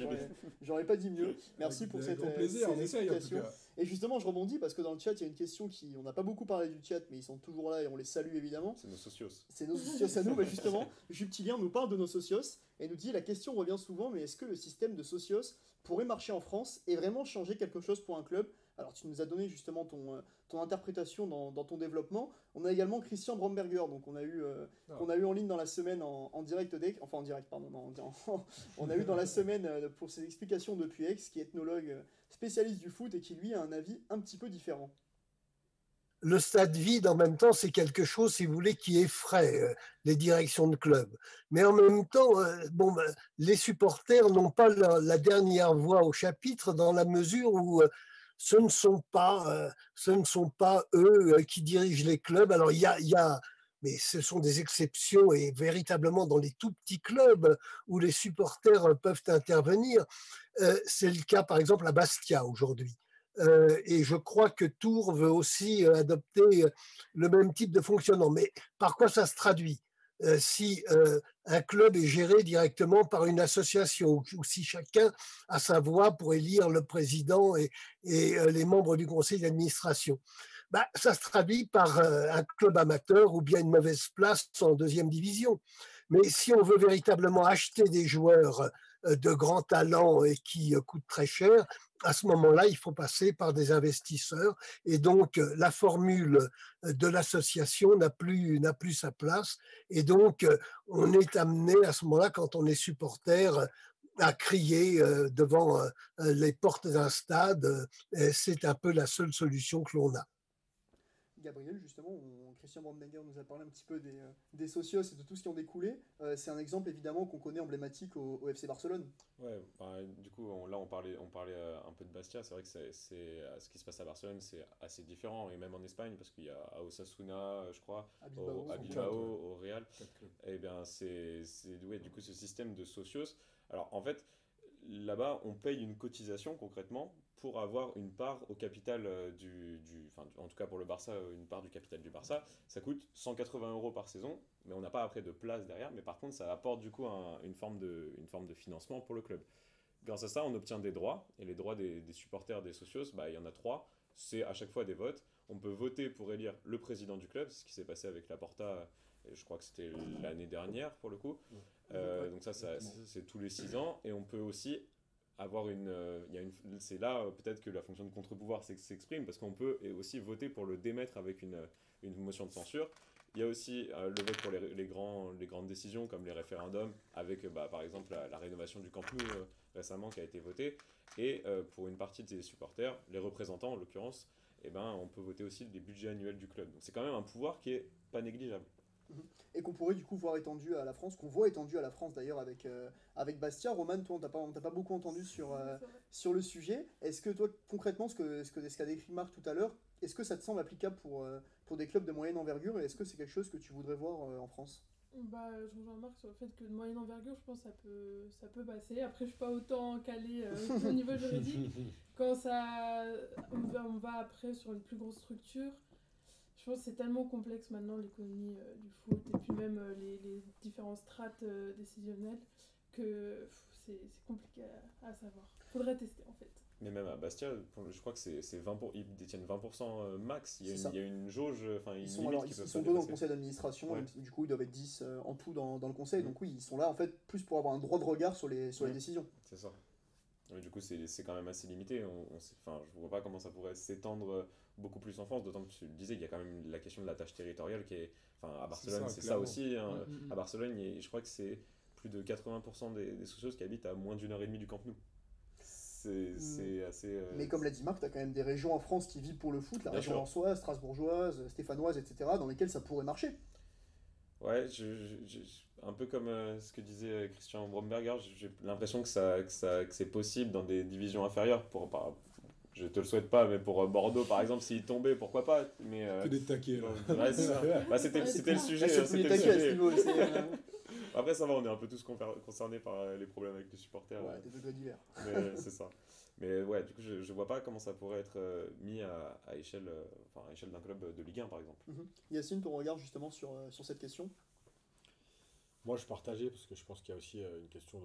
J'aurais pas dit mieux. Merci pour cette explication. Et justement, je rebondis parce que dans le chat, il y a une question on n'a pas beaucoup parlé du chat, mais ils sont toujours là et on les salue évidemment. C'est nos socios. C'est nos socios à nous, justement. Jupitilien nous parle de nos socios et nous dit, la question revient souvent, mais est-ce que le système de socios pourrait marcher en France et vraiment changer quelque chose pour un club? Alors, tu nous as donné justement ton interprétation dans ton développement. On a également Christian Bromberger, donc qu'on a eu en ligne dans la semaine en direct, on a eu dans la semaine pour ses explications depuis Aix, qui est ethnologue spécialiste du foot et qui lui a un avis un petit peu différent. Le stade vide, en même temps, c'est quelque chose, si vous voulez, qui effraie les directions de club. Mais en même temps, les supporters n'ont pas la dernière voix au chapitre dans la mesure où ce ne sont pas eux qui dirigent les clubs. Alors, mais ce sont des exceptions et véritablement dans les tout petits clubs où les supporters peuvent intervenir. C'est le cas, par exemple, à Bastia aujourd'hui. Et je crois que Tours veut aussi adopter le même type de fonctionnement. Mais par quoi ça se traduit? Si un club est géré directement par une association ou si chacun a sa voix pour élire le président et les membres du conseil d'administration, ça se traduit par un club amateur ou bien une mauvaise place en 2e division. Mais si on veut véritablement acheter des joueurs de grands talents et qui coûtent très cher, à ce moment-là, il faut passer par des investisseurs. Et donc, la formule de l'association n'a plus sa place. Et donc, on est amené à ce moment-là, quand on est supporter, à crier devant les portes d'un stade. C'est un peu la seule solution que l'on a. Gabriel, justement, Christian Brandegger nous a parlé un petit peu des socios et de tout ce qui en découlé. C'est un exemple évidemment qu'on connaît emblématique au FC Barcelone. Ouais, bah, du coup, là on parlait un peu de Bastia. C'est vrai que ce qui se passe à Barcelone, c'est assez différent, et même en Espagne, parce qu'il y a à Osasuna, je crois, à Bilbao, au Real. Et bien, ouais, du coup, ce système de socios. Alors, en fait, là-bas, on paye une cotisation concrètement pour avoir une part au capital enfin, en tout cas pour le Barça, une part du capital du Barça. Ça coûte 180 euros par saison, mais on n'a pas après de place derrière. Mais par contre, ça apporte du coup une forme de financement pour le club. Grâce à ça, on obtient des droits, et les droits des supporters des socios, bah, il y en a 3. C'est à chaque fois des votes. On peut voter pour élire le président du club, c'est ce qui s'est passé avec Laporta, je crois que c'était l'année dernière pour le coup. Donc ça c'est tous les 6 ans, et on peut aussi avoir c'est là peut-être que la fonction de contre-pouvoir s'exprime, parce qu'on peut aussi voter pour le démettre avec une motion de censure. Il y a aussi le vote pour les grandes décisions comme les référendums, avec par exemple la rénovation du Camp Nou récemment qui a été votée, et pour une partie des supporters, les représentants en l'occurrence, on peut voter aussi les budgets annuels du club. Donc c'est quand même un pouvoir qui est pas négligeable. Et qu'on pourrait du coup voir étendu à la France, qu'on voit étendu à la France d'ailleurs avec Bastia. Roman, toi on t'a pas beaucoup entendu sur le sujet. Est-ce que toi concrètement, ce qu'a décrit Marc tout à l'heure, est-ce que ça te semble applicable pour des clubs de moyenne envergure, et est-ce que c'est quelque chose que tu voudrais voir en France? Bah, je rejoins Marc sur le fait que de moyenne envergure, je pense que ça peut passer. Après, je suis pas autant calée au niveau juridique. Quand on va après sur une plus grosse structure, je pense que c'est tellement complexe maintenant l'économie du foot, et puis même les différentes strates décisionnelles, que c'est compliqué à savoir. Faudrait tester en fait. Mais même à Bastia, je crois que c'est 20%, ils détiennent 20% max. Il y a une jauge, enfin une limite qui ils sont deux dans le conseil d'administration, ouais. Du coup ils doivent être 10 en tout dans le conseil, donc oui, ils sont là en fait plus pour avoir un droit de regard sur les décisions. C'est ça. Mais du coup c'est quand même assez limité. Enfin, je vois pas comment ça pourrait s'étendre beaucoup plus en France, d'autant que tu le disais, il y a quand même la question de la tâche territoriale qui est... Enfin, à Barcelone, c'est ça aussi. Hein. À Barcelone, je crois que c'est plus de 80% des socios qui habitent à moins d'1h30 du Camp Nou. C'est assez... Mais comme l'a dit Marc, tu as quand même des régions en France qui vivent pour le foot, la région lensoise, strasbourgeoise, stéphanoise, etc., dans lesquelles ça pourrait marcher. Ouais, un peu comme ce que disait Christian Bromberger, j'ai l'impression que c'est possible dans des divisions inférieures. Je te le souhaite pas, mais pour Bordeaux par exemple, s'il tombait, pourquoi pas. Mais, que des taquets. Ouais, c'était le sujet. Après, ça va, on est un peu tous concernés par les problèmes avec les supporters. Ouais, des degrés divers. C'est ça. Mais ouais, du coup, je vois pas comment ça pourrait être mis à échelle d'un club de Ligue 1, par exemple. Yacine, ton regard justement sur cette question? Moi, je partageais, parce que je pense qu'il y a aussi une question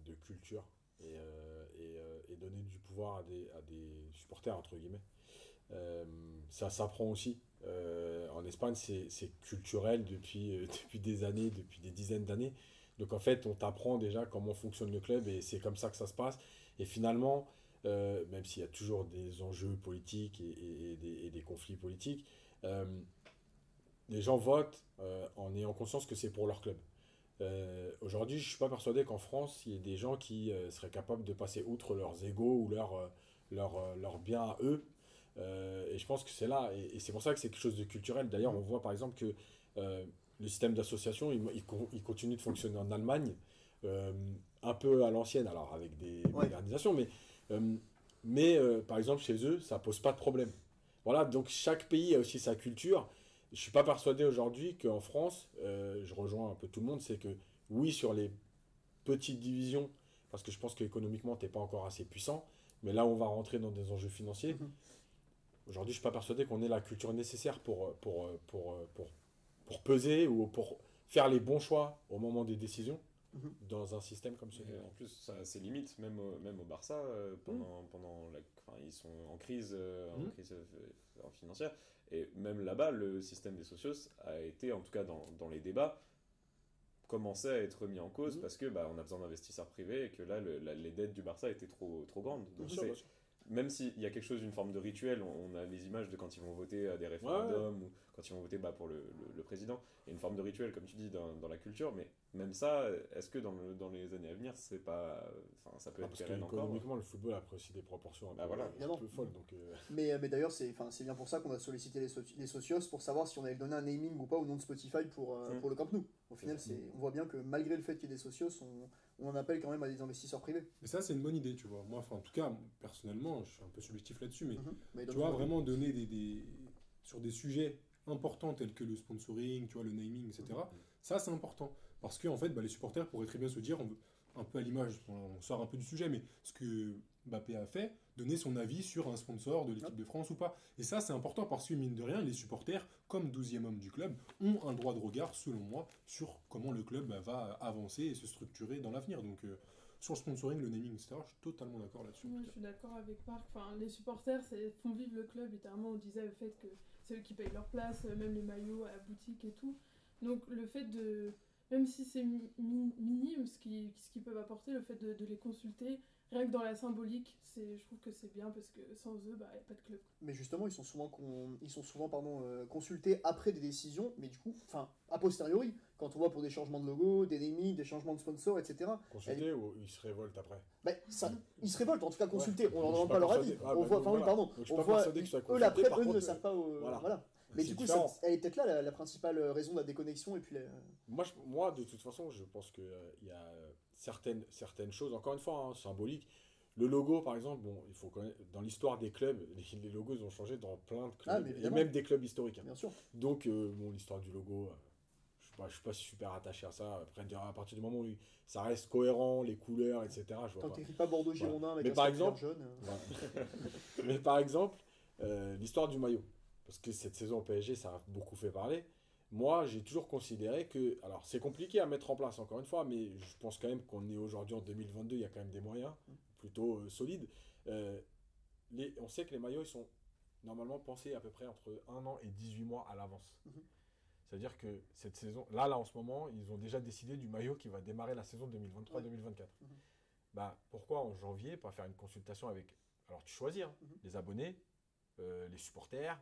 de culture, et donner du pouvoir à des supporters, entre guillemets. Ça s'apprend aussi. En Espagne, c'est culturel depuis des années, depuis des dizaines d'années. Donc en fait, on t'apprend déjà comment fonctionne le club, et c'est comme ça que ça se passe. Et finalement, même s'il y a toujours des enjeux politiques et des conflits politiques, les gens votent en ayant conscience que c'est pour leur club. Aujourd'hui, je ne suis pas persuadé qu'en France, il y ait des gens qui seraient capables de passer outre leurs égos ou leurs biens à eux. Et je pense que c'est là, et c'est pour ça que c'est quelque chose de culturel. D'ailleurs, on voit par exemple que le système d'association, il continue de fonctionner en Allemagne, un peu à l'ancienne, alors avec des modernisations, mais par exemple chez eux, ça pose pas de problème. Voilà, donc chaque pays a aussi sa culture. Je suis pas persuadé aujourd'hui qu'en France, je rejoins un peu tout le monde, c'est que oui, sur les petites divisions, parce que je pense qu'économiquement, tu n'es pas encore assez puissant, mais là, on va rentrer dans des enjeux financiers. Aujourd'hui, je ne suis pas persuadé qu'on ait la culture nécessaire pour peser ou pour faire les bons choix au moment des décisions dans un système comme celui-là. En plus, ça a ses limites, même au Barça, ils sont en crise, financière. Et même là-bas, le système des socios a été, en tout cas dans les débats, commençait à être mis en cause Mhm. parce que on a besoin d'investisseurs privés et que là, les dettes du Barça étaient trop grandes. Donc, Bien sûr, c'est- même s'il y a quelque chose d'une forme de rituel, on a les images de quand ils vont voter à des référendums ou quand ils vont voter pour le président. Il y a une forme de rituel, comme tu dis, dans la culture, mais même ça, est-ce que dans les années à venir, c'est pas, enfin, ça peut être Parce pérenne encore? qu'économiquement, le football a pris aussi des proportions un Voilà, peu folles. Donc, Mais d'ailleurs, c'est bien pour ça qu'on a sollicité les socios pour savoir si on allait donner un naming ou pas au nom de Spotify pour le Camp Nou. Au final, on voit bien que malgré le fait qu'il y ait des socios, on en appelle quand même à des investisseurs privés. Et ça, c'est une bonne idée, tu vois. Moi, en tout cas, personnellement, je suis un peu subjectif là-dessus, mais Mais tu donc, vois, vraiment donner sur des sujets importants tels que le sponsoring, tu vois, le naming, etc. Ça, c'est important. Parce que, en fait, les supporters pourraient très bien se dire, un peu à l'image, on sort un peu du sujet, mais ce que Mbappé a fait, donner son avis sur un sponsor de l'équipe de France ou pas. Et ça, c'est important parce que, mine de rien, les supporters, comme 12e homme du club, ont un droit de regard, selon moi, sur comment le club va avancer et se structurer dans l'avenir. Donc, sur le sponsoring, le naming, etc., je suis totalement d'accord là-dessus. Moi, je suis d'accord avec Marc. Enfin, les supporters font vivre le club. Littéralement, on disait le fait que c'est eux qui payent leur place, même les maillots à la boutique et tout. Donc, le fait de. Même si c'est minime ce qu'ils peuvent apporter, le fait de les consulter, rien que dans la symbolique, je trouve que c'est bien parce que sans eux, il n'y a pas de club. Mais justement, ils sont souvent consultés après des décisions, mais du coup, a posteriori, quand on voit pour des changements de logo, des naming, des changements de sponsors, etc. consulter ou ils se révoltent après. Ils se révoltent, en tout cas consultés, on Je leur suis demande pas pas leur persuadé. avis. Ah, On voit, voilà. Donc, je suis on pas voit, persuadé qu'ils soient eux l'après, consultés, par eux ne contre, savent pas. Voilà. Mais c'est du coup, différent. elle est peut-être là la principale raison de la déconnexion et puis Moi, de toute façon, je pense qu'il y a certaines choses, encore une fois, symboliques. Le logo, par exemple, il faut connaître, dans l'histoire des clubs, les logos ont changé dans plein de clubs, mais et évidemment. même des clubs historiques. bien sûr. Donc, l'histoire du logo, je suis pas super attaché à ça. Après, à partir du moment où ça reste cohérent, les couleurs, etc., je vois Quand pas. t'écris pas Bordeaux Girondin avec Mais un par sponsor exemple- jaune. Voilà. Mais par exemple, l'histoire du maillot. Parce que cette saison au PSG, ça a beaucoup fait parler. Moi, j'ai toujours considéré que. Alors, c'est compliqué à mettre en place, encore une fois, mais je pense quand même qu'on est aujourd'hui en 2022, il y a quand même des moyens plutôt solides. On sait que les maillots, ils sont normalement pensés à peu près entre 1 an et 18 mois à l'avance. Mhm. C'est-à-dire que cette saison, là, en ce moment, ils ont déjà décidé du maillot qui va démarrer la saison 2023-2024. Pourquoi en janvier pas faire une consultation avec. Alors, tu choisis les abonnés, les supporters,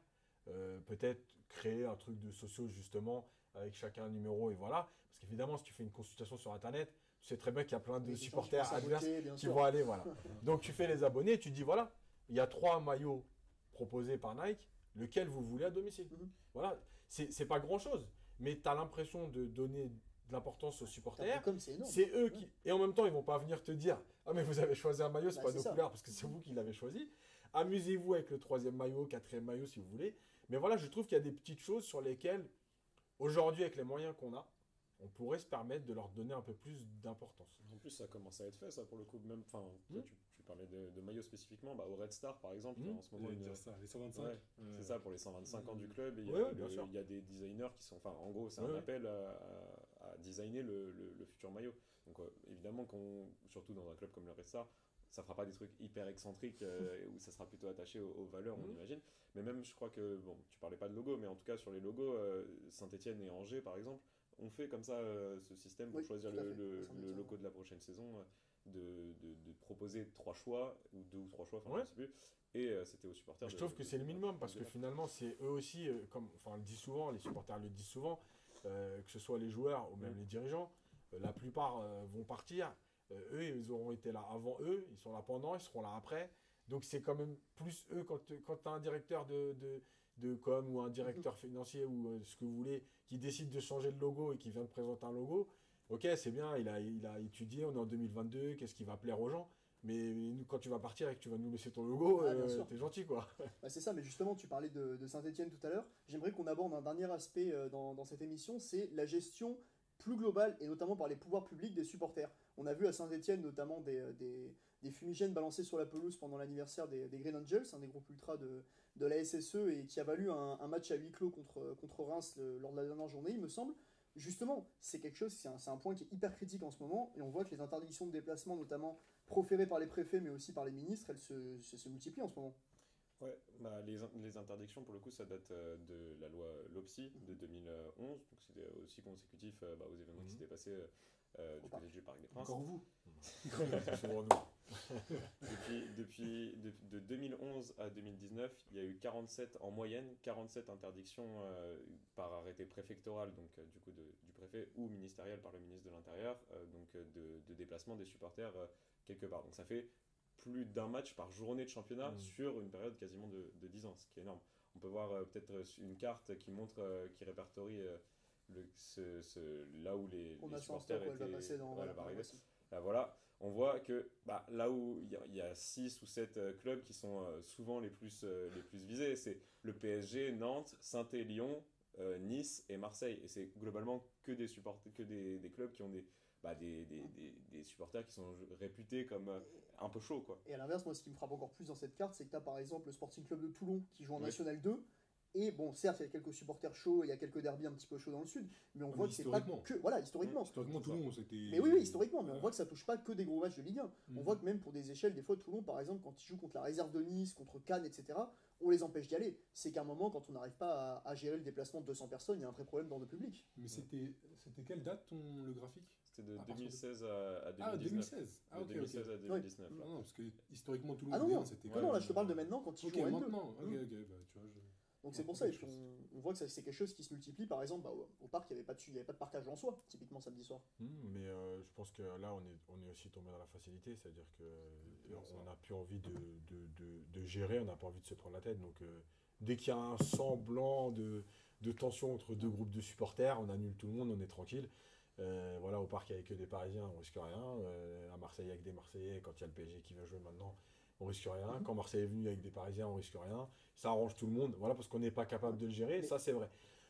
peut-être créer un truc de sociaux justement avec chacun un numéro et voilà. Parce qu'évidemment, si tu fais une consultation sur Internet, tu sais très bien qu'il y a plein de Les gens supporters qui vont adverses saboter, bien qui sûr. vont aller, voilà. Donc tu fais les abonnés, tu dis voilà, il y a 3 maillots proposés par Nike, lequel vous voulez à domicile. Voilà, c'est pas grand chose, mais tu as l'impression de donner de l'importance aux supporters. Comme c'est énorme. C'est eux qui. Et en même temps, ils vont pas venir te dire ah, mais vous avez choisi un maillot, c'est pas C'est nos ça. couleurs, parce que c'est vous qui l'avez choisi. Amusez-vous avec le 3e maillot, 4e maillot si vous voulez. Mais voilà, je trouve qu'il y a des petites choses sur lesquelles, aujourd'hui, avec les moyens qu'on a, on pourrait se permettre de leur donner un peu plus d'importance. En plus, ça commence à être fait, ça, pour le coup. Même, toi, tu parlais de maillot spécifiquement. Au Red Star, par exemple, en ce moment, J'allais dire ça, les 125. Ouais, c'est ça, pour les 125 ans du club. Et bien sûr. il y a des designers qui sont. En gros, c'est un Ouais. appel à designer le futur maillot. Donc, évidemment, surtout dans un club comme le Red Star, ça fera pas des trucs hyper excentriques où ça sera plutôt attaché aux valeurs, on imagine. Mais même, je crois que, tu parlais pas de logo, mais en tout cas, sur les logos, Saint-Etienne et Angers, par exemple, on fait comme ça ce système pour choisir tout à fait. le logo de la prochaine saison, de proposer 3 choix, ou 2 ou 3 choix, je sais plus. Et c'était aux supporters. Je trouve que c'est le minimum parce que finalement, c'est eux aussi, on le dit souvent, les supporters le disent souvent, que ce soit les joueurs ou même les dirigeants, la plupart vont partir. Eux, ils auront été là avant eux, ils sont là pendant, ils seront là après. Donc c'est quand même plus eux, quand tu as un directeur de com ou un directeur financier ou ce que vous voulez, qui décide de changer le logo et qui vient de présenter un logo, ok, c'est bien, il a étudié, on est en 2022, qu'est-ce qui va plaire aux gens. Mais nous, quand tu vas partir et que tu vas nous laisser ton logo, t'es gentil quoi. C'est ça, mais justement, tu parlais de Saint-Etienne tout à l'heure. J'aimerais qu'on aborde un dernier aspect dans cette émission, c'est la gestion plus globale, et notamment par les pouvoirs publics des supporters. On a vu à Saint-Etienne notamment des fumigènes balancés sur la pelouse pendant l'anniversaire des Green Angels, un des groupes ultra de la SSE, et qui a valu un match à huis clos contre Reims lors de la dernière journée, il me semble. Justement, c'est quelque chose, c'est un point qui est hyper critique en ce moment, et on voit que les interdictions de déplacement, notamment proférées par les préfets, mais aussi par les ministres, elles se multiplient en ce moment. Ouais, bah, les interdictions, pour le coup, ça date de la loi LOPSI de 2011, donc c'était aussi consécutif bah, aux événements qui s'étaient passés du côté du Parc des Princes. Encore vous. C'est souvent nous. De 2011 à 2019, il y a eu 47, en moyenne, 47 interdictions par arrêté préfectoral, donc du coup du préfet, ou ministériel par le ministre de l'Intérieur, de déplacement des supporters quelque part. Donc ça fait plus d'un match par journée de championnat sur une période quasiment de 10 ans, ce qui est énorme. On peut voir peut-être une carte qui montre, qui répertorie là où les supporters étaient. Là, voilà, on voit que bah, là où il y a 6 ou 7 clubs qui sont souvent les plus visés, c'est le PSG, Nantes, Saint-Étienne, Lyon, Nice et Marseille. Et c'est globalement que des supporters, que des clubs qui ont des supporters qui sont réputés comme un peu chauds, quoi. Et à l'inverse, moi, ce qui me frappe encore plus dans cette carte, c'est que tu as par exemple le Sporting Club de Toulon qui joue en National 2. Et bon, certes, il y a quelques supporters chauds, il y a quelques derbys un petit peu chauds dans le sud, mais on voit que c'est pas que. Voilà, historiquement. Historiquement, Toulon, c'était. Mais oui, historiquement, mais on voit que ça touche pas que des gros matchs de Ligue 1. On voit que même pour des échelles, des fois, Toulon, par exemple, quand ils jouent contre la réserve de Nice, contre Cannes, etc., on les empêche d'y aller. C'est qu'à un moment, quand on n'arrive pas à gérer le déplacement de 200 personnes, il y a un vrai problème dans le public. Mais c'était quelle date le graphique? C'était de 2016 à 2019. Ah, 2016. Ah, ok. 2016 à 2019. Oui. Non, parce que historiquement, Toulon, c'était. Non, là, je te parle de maintenant quand ils jouent en N2. Maintenant. Ok, bah, tu vois, donc c'est pour ça, on voit que c'est quelque chose qui se multiplie. Par exemple, au parc, il n'y avait pas de partage en soi, typiquement samedi soir. Mais je pense que là, on est aussi tombé dans la facilité, c'est-à-dire qu'on n'a plus envie de gérer, on n'a pas envie de se prendre la tête. Donc dès qu'il y a un semblant de tension entre deux groupes de supporters, on annule tout le monde, on est tranquille. Voilà, au parc, il n'y avait que des Parisiens, on risque rien. À Marseille, avec des Marseillais, quand il y a le PSG qui va jouer maintenant, on risque rien. Quand Marseille est venu avec des Parisiens, on risque rien. Ça arrange tout le monde, voilà, parce qu'on n'est pas capable de le gérer, ça c'est vrai.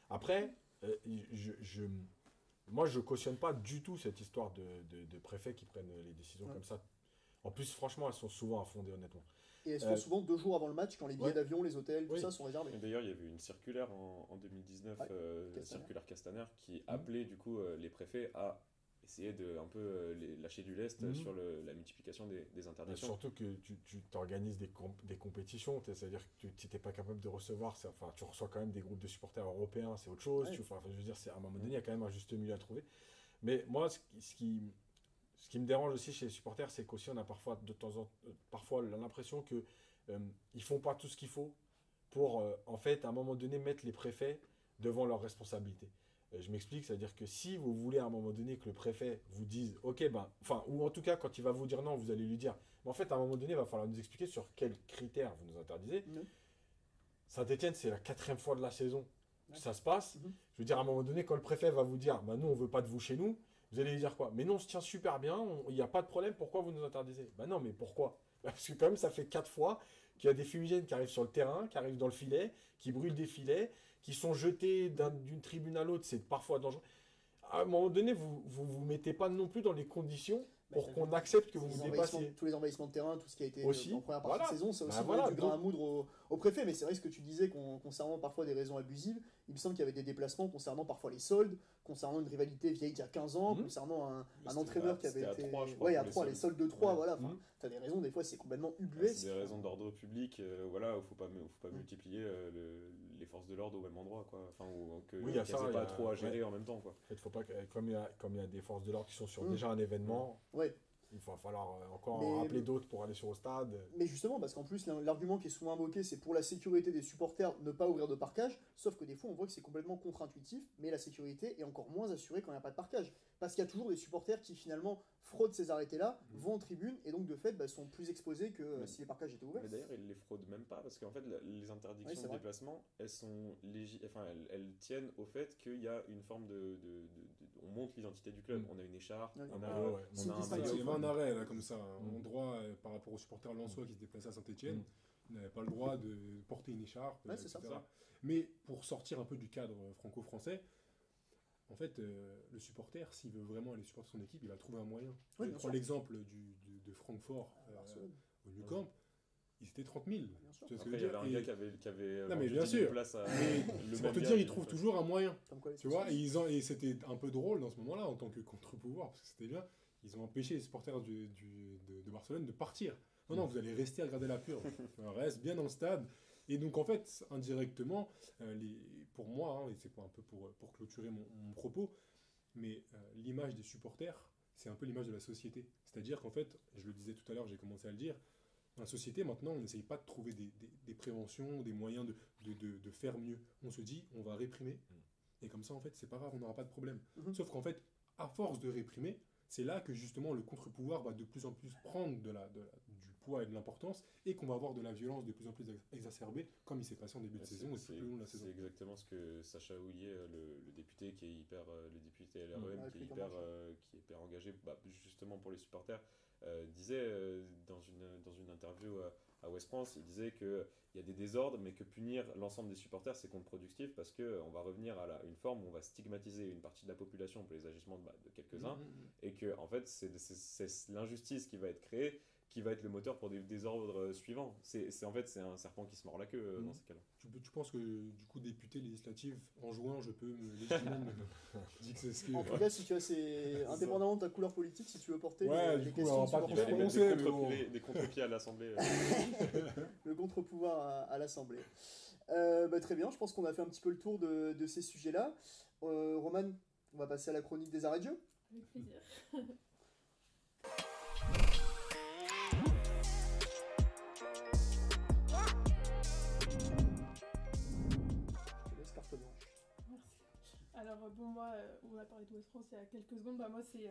Après, moi je cautionne pas du tout cette histoire de préfets qui prennent les décisions comme ça. En plus, franchement, elles sont souvent infondées, honnêtement. Et elles se font souvent 2 jours avant le match, quand les billets d'avion, les hôtels, tout ça sont réservés. D'ailleurs, il y avait une circulaire en 2019, circulaire Castaner, qui appelait du coup les préfets à essayer de un peu lâcher du lest sur la multiplication des interdictions. Surtout que tu t'organises des compétitions, c'est-à-dire que tu n'étais pas capable de recevoir, tu reçois quand même des groupes de supporters européens, c'est autre chose. Je veux dire, à un moment donné, il y a quand même un juste milieu à trouver. Mais moi, ce qui me dérange aussi chez les supporters, c'est qu'aussi on a parfois l'impression que ils font pas tout ce qu'il faut pour, en fait, à un moment donné, mettre les préfets devant leurs responsabilités. Je m'explique, c'est-à-dire que si vous voulez à un moment donné que le préfet vous dise, ok, ou en tout cas quand il va vous dire non, vous allez lui dire, mais en fait à un moment donné, il va falloir nous expliquer sur quels critères vous nous interdisez. Saint-Etienne, c'est la 4e fois de la saison que ça se passe. Je veux dire, à un moment donné, quand le préfet va vous dire, nous on veut pas de vous chez nous, vous allez lui dire quoi? Mais non, on se tient super bien, il n'y a pas de problème, pourquoi vous nous interdisez? Non, mais pourquoi? Parce que quand même, ça fait 4 fois qu'il y a des fumigènes qui arrivent sur le terrain, qui arrivent dans le filet, qui brûlent des filets, qui sont jetés d'une tribune à l'autre, c'est parfois dangereux. À un moment donné, vous mettez pas non plus dans les conditions pour qu'on accepte que vous vous dépassiez. Tous les envahissements de terrain, tout ce qui a été aussi, en première partie de saison, ça aussi du grain à moudre au préfet. Mais c'est vrai ce que tu disais concernant parfois des raisons abusives. Il me semble qu'il y avait des déplacements concernant parfois les soldes, concernant une rivalité vieille d'il y a 15 ans, concernant un entraîneur qui avait été... à 3, les soldes de 3, voilà. Tu as des raisons, des fois c'est complètement ubuesque. C'est des raisons d'ordre public, voilà, il ne faut pas multiplier les forces de l'ordre au même endroit, quoi. Enfin, qu'elles n'aient pas trop à gérer en même temps, quoi. En fait, faut pas comme il y a des forces de l'ordre qui sont sur déjà un événement, il va falloir encore en rappeler d'autres pour aller sur le stade. Mais justement, parce qu'en plus, l'argument qui est souvent invoqué, c'est pour la sécurité des supporters, ne pas ouvrir de parquage, sauf que des fois, on voit que c'est complètement contre-intuitif, mais la sécurité est encore moins assurée quand il n'y a pas de parquage. Parce qu'il y a toujours des supporters qui, finalement, fraudent ces arrêtés-là, vont en tribune, et donc, de fait, sont plus exposés que si les parquages étaient ouverts. Mais d'ailleurs, ils les fraudent même pas, parce qu'en fait, les interdictions de déplacement, elles sont elles tiennent au fait qu'il y a une forme on montre l'identité du club. On a une écharpe, on a un maillot. Il y avait un arrêt, là, comme ça, en droit, par rapport aux supporters lensois qui se déplaçaient à Saint-Etienne. Ils n'avaient pas le droit de porter une écharpe, etc. Ça. Mais pour sortir un peu du cadre franco-français, en fait, le supporter, s'il veut vraiment aller supporter son équipe, il va trouver un moyen. Je prends l'exemple de Francfort au Nou Camp. Ils étaient 30 000. Tu vois ce que je veux dire? Il y avait un gars qui avait non, mais bien sûr. Place à c'est pour te dire, ils trouvent toujours un moyen. Tu vois, et c'était un peu drôle dans ce moment-là, en tant que contre-pouvoir, parce que c'était bien. Ils ont empêché les supporters de Barcelone de partir. Non, vous allez rester à regarder la purge. Reste bien dans le stade. Et donc, en fait, indirectement, pour moi, hein, et c'est un peu pour clôturer mon propos, mais l'image des supporters, c'est un peu l'image de la société. C'est-à-dire qu'en fait, je le disais tout à l'heure, j'ai commencé à le dire, dans la société, maintenant, on n'essaye pas de trouver des préventions, des moyens de faire mieux. On se dit, on va réprimer, et comme ça, en fait, c'est pas grave, on n'aura pas de problème. Sauf qu'en fait, à force de réprimer, c'est là que justement le contre-pouvoir va de plus en plus prendre du poids et de l'importance, et qu'on va avoir de la violence de plus en plus exacerbée, comme il s'est passé en début de saison et tout le long de la saison. C'est exactement ce que Sacha Houillet, le député qui est le député LREM, qui est hyper engagé justement pour les supporters, disait dans une interview à Ouest France, il disait qu'il y a des désordres, mais que punir l'ensemble des supporters, c'est contre-productif parce qu'on va revenir à une forme où on va stigmatiser une partie de la population pour les agissements de quelques-uns, et que en fait, c'est l'injustice qui va être créée qui va être le moteur pour des désordres suivants. C'est un serpent qui se mord la queue dans ces cas-là. Tu penses que, du coup, député législatif, en juin, je peux légitimement me dire que c'est ce que... En tout cas, si tu as indépendamment de ta couleur politique, si tu veux porter des questions des contre-pieds à l'Assemblée. Le contre-pouvoir à l'Assemblée. Très bien, je pense qu'on a fait un petit peu le tour de ces sujets-là. Roman, on va passer à la chronique des arrêts de jeu. Avec plaisir. Alors moi, on a parlé de West France il y a quelques secondes, moi c'est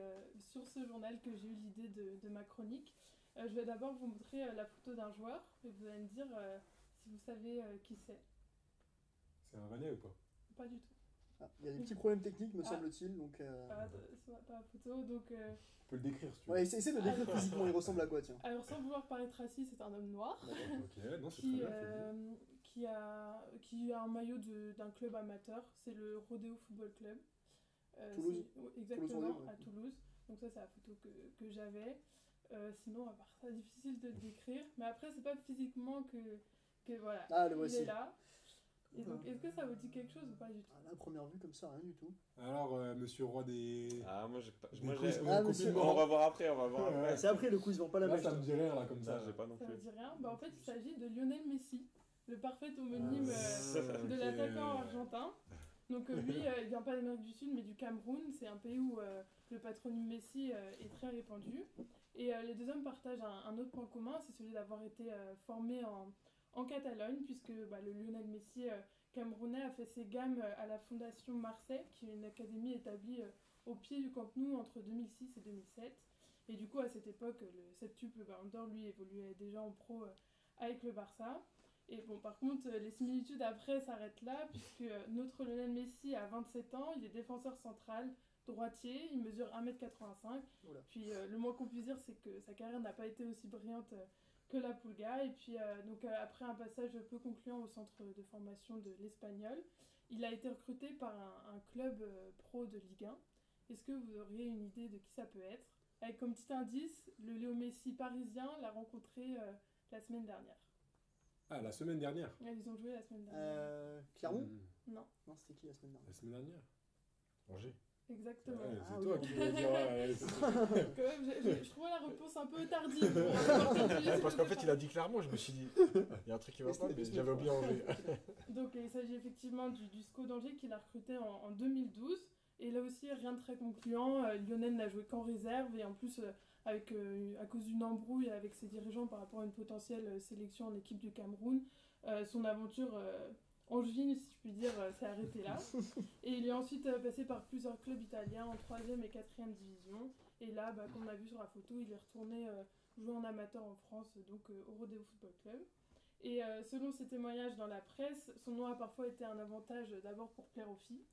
sur ce journal que j'ai eu l'idée de ma chronique. Je vais d'abord vous montrer la photo d'un joueur et vous allez me dire si vous savez qui c'est. C'est un Rennais ou pas? Pas du tout. Il y a des petits problèmes techniques me semble-t-il. Donc, pas la photo, donc... Tu peux le décrire si tu veux. Ouais, essaie de le décrire physiquement, il ressemble à quoi tiens? Alors sans vouloir paraître raciste, c'est un homme noir. Ok, non c'est très bien. Qui a un maillot d'un club amateur, c'est le Rodeo Football Club. Toulouse. Exactement, Toulouse, à Toulouse. Donc ça, c'est la photo que j'avais. Sinon, à part ça, difficile de le décrire. Mais après, c'est pas physiquement que voilà, le voici. il est là. Et donc, est-ce que ça vous dit quelque chose ou pas du tout? À la première vue, comme ça, rien du tout. Alors, monsieur Roy des... Moi j'ai pas... On va voir après, C'est après le quiz, pas la Là, mèche. ça me dit rien, là, comme ça. J'ai pas non Ça plus. vous dit rien? En fait, il s'agit de Lionel Messi, le parfait homonyme de l'attaquant argentin. Donc lui, il vient pas d'Amérique du Sud, mais du Cameroun. C'est un pays où le patronyme Messi est très répandu. Et les deux hommes partagent un autre point commun, c'est celui d'avoir été formés en Catalogne, puisque le Lionel Messi camerounais a fait ses gammes à la Fondation Marseille, qui est une académie établie au pied du Camp Nou entre 2006 et 2007. Et du coup, à cette époque, le septuple Ballon d'Or, lui, évoluait déjà en pro avec le Barça. Et bon, par contre, les similitudes après s'arrêtent là, puisque notre Lionel Messi a 27 ans, il est défenseur central, droitier, il mesure 1m85. Oula. Puis le moins qu'on puisse dire, c'est que sa carrière n'a pas été aussi brillante que la Pulga. Et puis, après un passage peu concluant au centre de formation de l'Espagnol, il a été recruté par un club pro de Ligue 1. Est-ce que vous auriez une idée de qui ça peut être? Avec comme petit indice, le Léo Messi parisien l'a rencontré la semaine dernière. Ah, la semaine dernière? Ils ont joué la semaine dernière. Clermont? Non. Non, c'était qui la semaine dernière? La semaine dernière? Angers. Exactement. Ouais, c'est oui. toi qui vas dire. Quand même, je trouvais la réponse un peu tardive. Parce qu'en fait, il a dit clairement, je me suis dit, il y a un truc qui va pas, mais j'avais oublié Angers. Donc il s'agit effectivement du SCO d'Angers qui l'a recruté en 2012. Et là aussi, rien de très concluant. Lionel n'a joué qu'en réserve. Et en plus, à cause d'une embrouille avec ses dirigeants par rapport à une potentielle sélection en équipe du Cameroun, son aventure angevine, si je puis dire, s'est arrêtée là. Et il est ensuite passé par plusieurs clubs italiens en 3e et 4e division. Et là, comme on a vu sur la photo, il est retourné jouer en amateur en France, donc au Rodeo Football Club. Et selon ses témoignages dans la presse, son nom a parfois été un avantage d'abord pour plaire aux filles.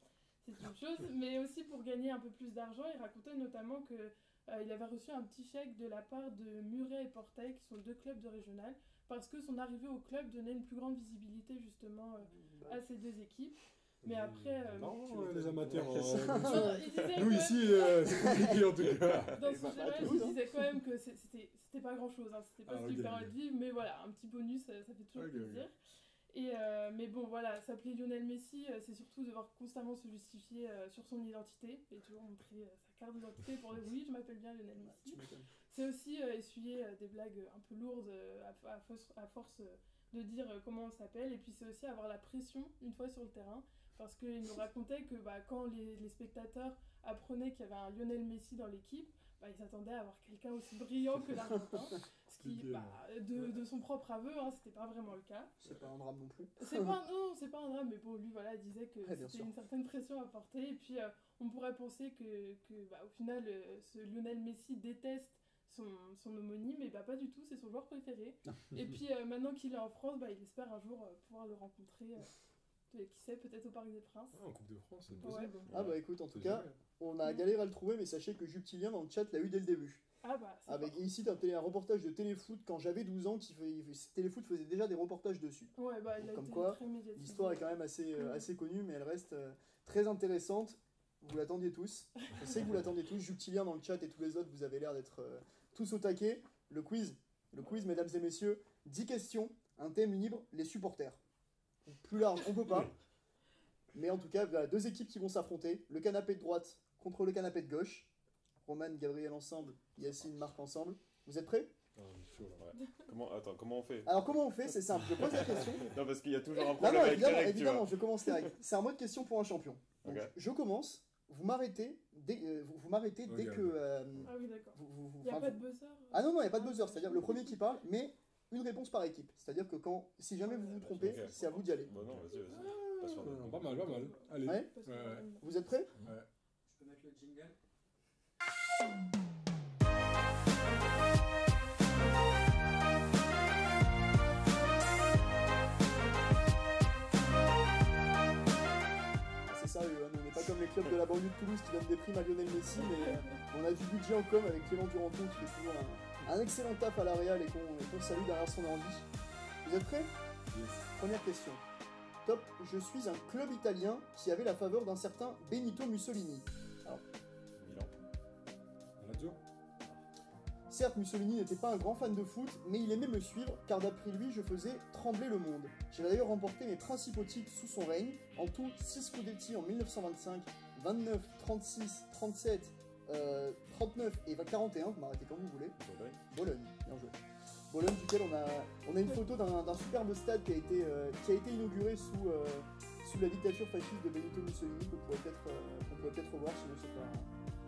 C'est une chose, mais aussi pour gagner un peu plus d'argent. Il racontait notamment qu'il avait reçu un petit chèque de la part de Muret et Porteil, qui sont deux clubs de régional, parce que son arrivée au club donnait une plus grande visibilité justement à ces deux équipes. Mais après... les amateurs... Nous ici, c'est compliqué en tout cas. Dans son journal, il disait quand même que c'était pas grand-chose, c'était pas ce qui lui permet de vivre, mais voilà, un petit bonus, ça fait toujours plaisir. Et mais bon, voilà, s'appeler Lionel Messi, c'est surtout devoir constamment se justifier sur son identité et toujours montrer sa carte d'identité pour dire oui, je m'appelle bien Lionel Messi. c'est aussi essuyer des blagues un peu lourdes à force de dire comment on s'appelle. Et puis c'est aussi avoir la pression une fois sur le terrain. Parce qu'il nous racontait que quand les spectateurs apprenaient qu'il y avait un Lionel Messi dans l'équipe, ils s'attendaient à avoir quelqu'un aussi brillant que l'Argentin. Ce qui, de son propre aveu, c'était pas vraiment le cas. C'est pas un drame non plus. C'est pas un drame, mais bon, lui, voilà, disait que c'était une certaine pression à porter. Et puis, on pourrait penser que au final, ce Lionel Messi déteste son homonyme, mais pas du tout, c'est son joueur préféré. Et puis, maintenant qu'il est en France, il espère un jour pouvoir le rencontrer. Qui sait, peut-être au Parc des Princes. En Coupe de France, c'est possible. Ouais. Ah écoute, en tout cas, on a galéré à le trouver, mais sachez que Jupitilien dans le chat l'a eu dès le début. Avec ici un reportage de Téléfoot quand j'avais 12 ans, Téléfoot faisait déjà des reportages dessus. Ouais, il a comme été quoi, très médiatisé. l'histoire est quand même assez connue, mais elle reste très intéressante. Vous l'attendiez tous. Je sais que vous l'attendiez tous. Jupitilien dans le chat et tous les autres, vous avez l'air d'être tous au taquet. Le quiz, mesdames et messieurs, 10 questions, un thème libre, les supporters. Plus large, on peut pas. Mais en tout cas, voilà, 2 équipes qui vont s'affronter. Le canapé de droite contre le canapé de gauche. Roman, Gabriel ensemble, Yacine, Marc ensemble. Vous êtes prêts? Comment on fait? Alors comment on fait? C'est simple, je pose la question. Non, parce qu'il y a toujours un problème avec évidemment, les règles, évidemment, je commence les règles. C'est un mode question pour un champion. Donc, je commence, vous m'arrêtez dès que... Ah oui, d'accord. Il n'y a pas de buzzer? Ah non, il n'y a pas de buzzer, c'est-à-dire le premier qui parle, mais une réponse par équipe. C'est-à-dire que si jamais vous vous trompez, c'est à vous d'y aller. Bon, non, vas-y. Pas mal. Allez. Ouais. Vous êtes prêts? Ouais. Je peux mettre le jingle? C'est sérieux, on n'est pas comme les clubs de la banlieue de Toulouse qui donnent des primes à Lionel Messi, mais on a du budget en com avec Clément Duranton qui fait toujours un excellent taf à la Real et qu'on salue derrière son ordi. Vous êtes prêts? Yes. Première question. Top, je suis un club italien qui avait la faveur d'un certain Benito Mussolini. Alors, Milan. Lazio. certes, Mussolini n'était pas un grand fan de foot, mais il aimait me suivre, car d'après lui, je faisais trembler le monde. J'ai d'ailleurs remporté mes principaux titres sous son règne, en tout 6 Scudetti en 1925, 29, 36, 37, 39 et 41, vous m'arrêtez quand vous voulez. Bologne, bien joué. Bologne, duquel on a une photo d'un superbe stade qui a été inauguré sous la dictature fasciste de Benito Mussolini, qu'on pourrait peut-être revoir, sinon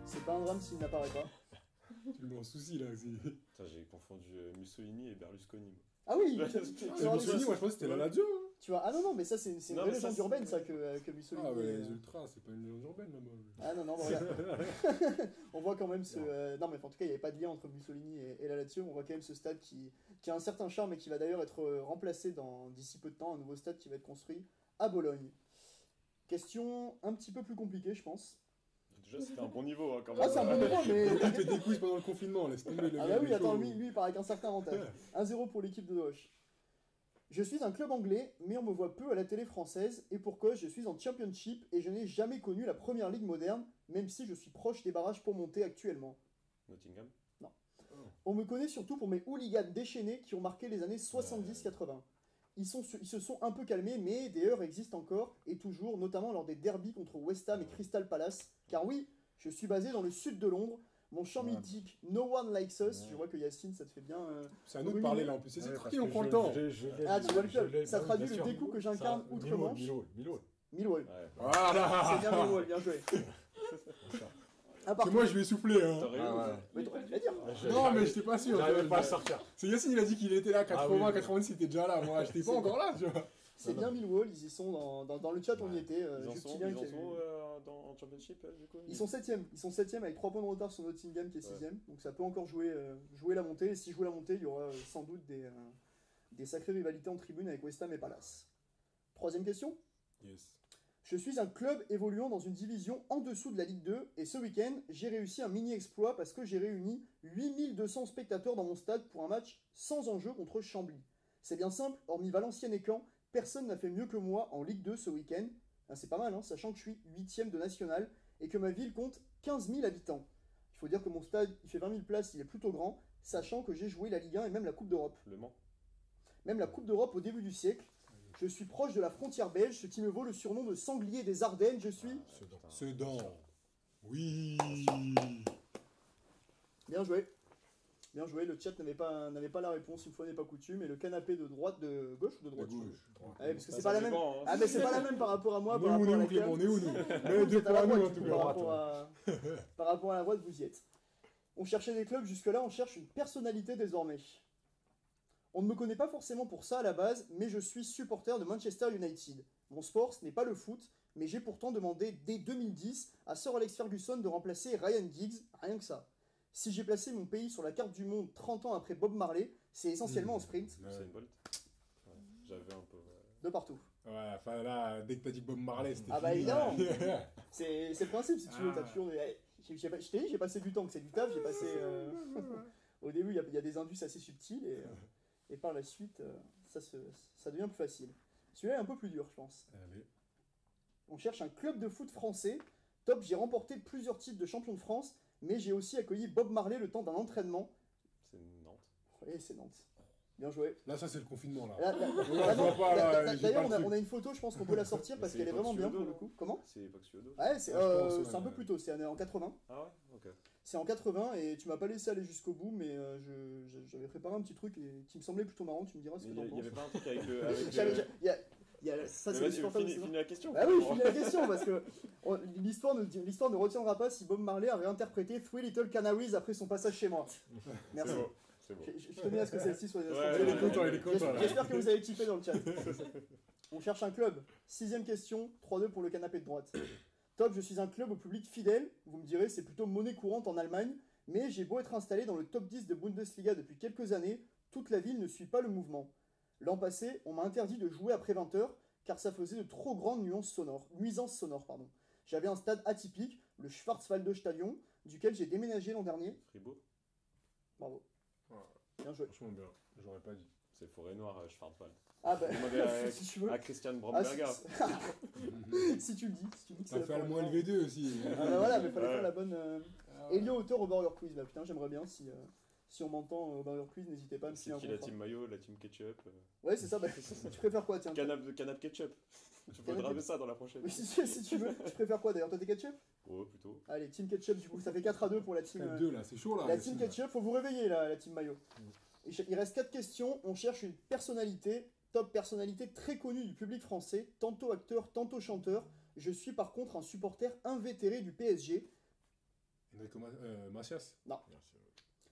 c'est pas un drame s'il n'apparaît pas. Tu me mets en souci là aussi. J'ai confondu Mussolini et Berlusconi. Ah oui Mussolini, moi je pense que c'était la Lazio. Tu vois, ah non, mais ça c'est une vraie légende urbaine ça que Mussolini. Ah ouais, les ultras, c'est pas une légende urbaine là-bas. Ah non, voilà. On voit quand même ce... non mais en tout cas, il n'y avait pas de lien entre Mussolini et la Lazio. On voit quand même ce stade qui a un certain charme et qui va d'ailleurs être remplacé d'ici peu de temps, un nouveau stade qui va être construit à Bologne. Question un petit peu plus compliquée, je pense. Déjà, c'était un bon niveau quand même. Ah, c'est un bon niveau, mais... Il fait des quiz pendant le confinement, laisse tomber le... Ah bah oui, attends, lui, il part avec un certain avantage. 1-0 pour l'équipe de Hoche. Je suis un club anglais, mais on me voit peu à la télé française, et pour cause, je suis en Championship, et je n'ai jamais connu la première ligue moderne, même si je suis proche des barrages pour monter actuellement. Nottingham? Non. On me connaît surtout pour mes hooligans déchaînés qui ont marqué les années 70-80. Ils se sont un peu calmés, mais des heurts existent encore, et toujours, notamment lors des derbies contre West Ham et Crystal Palace, car oui, je suis basé dans le sud de Londres. Mon chant mythique, No One Likes Us, je vois que Yacine, ça te fait bien... c'est à nous de parler là en plus, c'est tranquille, on prend le temps. Ah, tu vois le club, ça traduit le découp que j'incarne outre-Manche. Millwall. Voilà. C'est bien Millwall, bien joué. C'est moi, je lui ai soufflé. Hein. Mais t'aurais pu la dire. Non, mais j'étais pas sûr. J'arrivais pas à sortir. C'est Yacine, il a dit qu'il était là, 80, 90, il était déjà là. Moi, j'étais pas encore là, tu vois. C'est bien Millwall, ils y sont dans le chat, on y était. Ils en sont en Championship du coup? Ils sont 7ème avec 3 points de retard sur Nottingham qui est 6ème, donc ça peut encore jouer la montée, et si jouer la montée, il y aura sans doute des sacrées rivalités en tribune avec West Ham et Palace. Troisième question. Yes. Je suis un club évoluant dans une division en dessous de la Ligue 2, et ce week-end, j'ai réussi un mini-exploit parce que j'ai réuni 8200 spectateurs dans mon stade pour un match sans enjeu contre Chambly. C'est bien simple, hormis Valenciennes et Caen, personne n'a fait mieux que moi en Ligue 2 ce week-end. C'est pas mal, hein, sachant que je suis 8ème de national et que ma ville compte 15 000 habitants. Il faut dire que mon stade, il fait 20 000 places, il est plutôt grand, sachant que j'ai joué la Ligue 1 et même la Coupe d'Europe. Le Mans. Même la Coupe d'Europe au début du siècle. Je suis proche de la frontière belge, ce qui me vaut le surnom de sanglier des Ardennes. Je suis... Sedan. Oui. Bien joué. Bien joué, le chat n'avait pas la réponse, une fois n'est pas coutume, et le canapé de gauche ou de droite? Ouais, parce que c'est pas la même. Hein. Ah, mais c'est pas la même par rapport à moi, On est par où, rapport à la Clément, cam. on est où, nous Vous Mais deux êtes à pour la nous, droite, en du tout coup, cas. par rapport à la droite, vous y êtes. On cherchait des clubs, jusque-là, on cherche une personnalité désormais. On ne me connaît pas forcément pour ça à la base, mais je suis supporter de Manchester United. Mon sport, ce n'est pas le foot, mais j'ai pourtant demandé dès 2010 à Sir Alex Ferguson de remplacer Ryan Giggs, rien que ça. Si j'ai placé mon pays sur la carte du monde 30 ans après Bob Marley, c'est essentiellement en sprint, Usain Bolt. Ouais, j'avais un peu. de partout. Ouais, enfin là, dès que t'as dit Bob Marley, c'était Ah bah fini. évidemment. C'est le principe, si tu veux, Ah. t'as toujours... Je t'ai dit, j'ai passé du temps, que c'est du taf, j'ai passé... Au début, il y a des indus assez subtils, et par la suite, ça devient plus facile. Celui-là est un peu plus dur, je pense. Allez. On cherche un club de foot français. Top, j'ai remporté plusieurs titres de champion de France, mais j'ai aussi accueilli Bob Marley le temps d'un entraînement. C'est Nantes. Oui, c'est Nantes. Bien joué. Là, ça, c'est le confinement, là. Là, je vois pas, là, j'ai d'ailleurs, pas le truc. on a une photo, je pense qu'on peut la sortir parce C'est qu'elle est vraiment bien Fox pour le Udo, coup. Comment? C'est Fox Udo. Ouais, c'est Ouais, je pense, ouais. un peu plus tôt, c'est en 80. Ah ouais, ok. C'est en 80 et tu m'as pas laissé aller jusqu'au bout, mais j'avais préparé un petit truc qui me semblait plutôt marrant, tu me diras ce que Il t'en y penses. avait pas un truc avec le. Avec J'avais- le... ça, Mais c'est le vas-y, supporter de saison. finis la question. Bah oui, je finis la question parce que l'histoire ne retiendra pas si Bob Marley a réinterprété Three Little Canaries après son passage chez moi. Merci. C'est beau. C'est beau. Je tenais à ce que celle-ci soit. Ouais, Il est content, il est content, là. J'espère que vous avez kiffé dans le chat. On cherche un club. 6ème question, 3-2 pour le canapé de droite. Top, je suis un club au public fidèle. Vous me direz, c'est plutôt monnaie courante en Allemagne. Mais j'ai beau être installé dans le top 10 de Bundesliga depuis quelques années, toute la ville ne suit pas le mouvement. L'an passé, on m'a interdit de jouer après 20h car ça faisait de trop grandes nuisances sonores. J'avais un stade atypique, le Schwarzwalder Stadion, duquel j'ai déménagé l'an dernier. Fribourg. Bravo. Ouais. Bien joué. Franchement, bien. J'aurais pas dit. C'est Forêt Noire, Schwarzwald. Ah bah, Demandez si tu veux. à Christian Ah, Bromberger. si tu le dis, que Ça c'est fait la le moins première. LV2 aussi. Ah bah voilà, mais fallait Ouais. faire la bonne. Elio, auteur au Burger Quiz. Bah putain, j'aimerais bien si on m'entend au Burger Quiz, n'hésitez pas à me C'est signer un qui la contrat. team maillot, la team ketchup Ouais, c'est ça, bah, tu préfères quoi, tiens? Canap ketchup. Tu peux graver ça dans la prochaine. Oui, si tu veux, tu préfères quoi d'ailleurs? Toi, t'es ketchup? Oh, plutôt. Allez, team ketchup, du coup, ça fait 4-2 pour la team. 4-2 là, c'est chaud là. La team ketchup, faut vous réveiller là, la team maillot. Il reste 4 questions, on cherche une personnalité, top personnalité très connue du public français, tantôt acteur, tantôt chanteur. Je suis par contre un supporter invétéré du PSG. Enrico Macias. Non. Merci.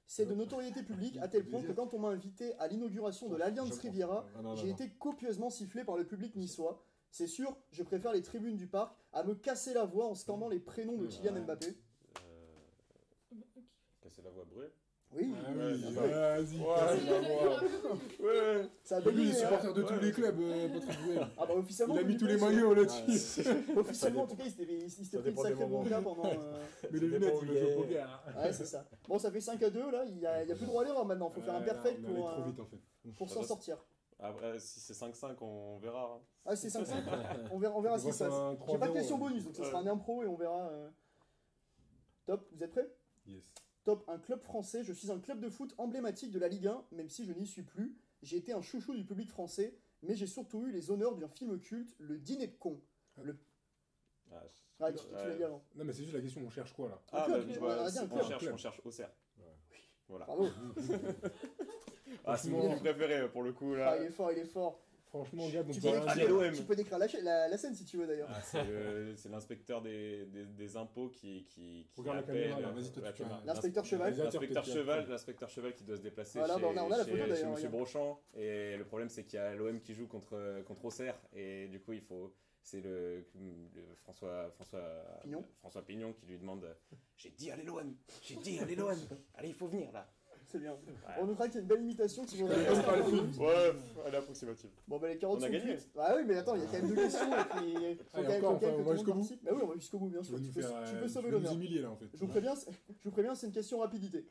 C'est de notoriété publique à tel point que quand on m'a invité à l'inauguration de l'Allianz Riviera, j'ai été copieusement sifflé par le public niçois. C'est sûr, je préfère les tribunes du parc à me casser la voix en scandant les prénoms de Kylian Mbappé. Casser la voix brûlée. Oui, Ah Ouais, oui, ça vas-y, Ouais, casse la voix. Ouais. ça a Lui, il bégayé. est Hein. supporter de tous les clubs, Patrick Vouet. Ah bah officiellement, Il a mis du tous les PSG, maillots là-dessus. Officiellement, en tout cas, il s'était pris une dépend des sacrée moments. bronca pendant. Mais les lunettes, il joue au poker. Ouais, c'est ça. Bon, ça fait 5-2 là, il y a plus droit à l'erreur maintenant. Faut faire un perfect On allait trop vite en fait. pour s'en sortir. Après, si c'est 5-5, on verra. Hein. Ah, c'est 5-5. On verra ce qui se passe. J'ai pas de question bonus, donc ça sera un impro et on verra. Top, vous êtes prêts? Yes. Top, un club français. Je suis un club de foot emblématique de la Ligue 1, même si je n'y suis plus. J'ai été un chouchou du public français, mais j'ai surtout eu les honneurs d'un film culte, Le Dîner de con. Ah, Ah, tu l'as dit avant. Non, mais c'est juste la question, on cherche quoi là? Ah, club, bah, je on a vois, dit un on club. cherche Auxerre. Ouais. Voilà. Bravo. Ah, c'est mon film préféré pour le coup Ah, là. il est fort. Franchement, gars, donc Tu pas peux, rien Allez, dire. l'OM. tu peux décrire la scène si tu veux d'ailleurs. Ah, c'est l'inspecteur des impôts qui Regarde la appelle, caméra là, vas-y, toi la tu fais caméra. un- L'inspecteur Cheval. L'inspecteur cheval qui doit se déplacer Voilà, chez, bah, on a la chez- photo, chez d'ailleurs, Monsieur regarde. Brochant. Et le problème, c'est qu'il y a l'OM qui joue contre Auxerre. Et du coup, c'est le François Pignon qui lui demande J'ai dit allez l'OM. Allez, il faut venir là. C'est bien. On notera qu'il y a une belle imitation qui connais même pas le film. Ouais, elle est approximative. Bon, bah les carottes On a sont gagné. cuites. Ah oui, mais attends, il y a quand même 2 questions et puis il faut Allez, quand même encore, que on tout va le jusqu'au monde bout. participe. Bah oui, on va jusqu'au bout, bien Tu sûr. veux Tu nous peux, faire. tu peux Tu sauver veux nous l'honneur. humilier là en fait. Je vous préviens, c'est une question rapidité.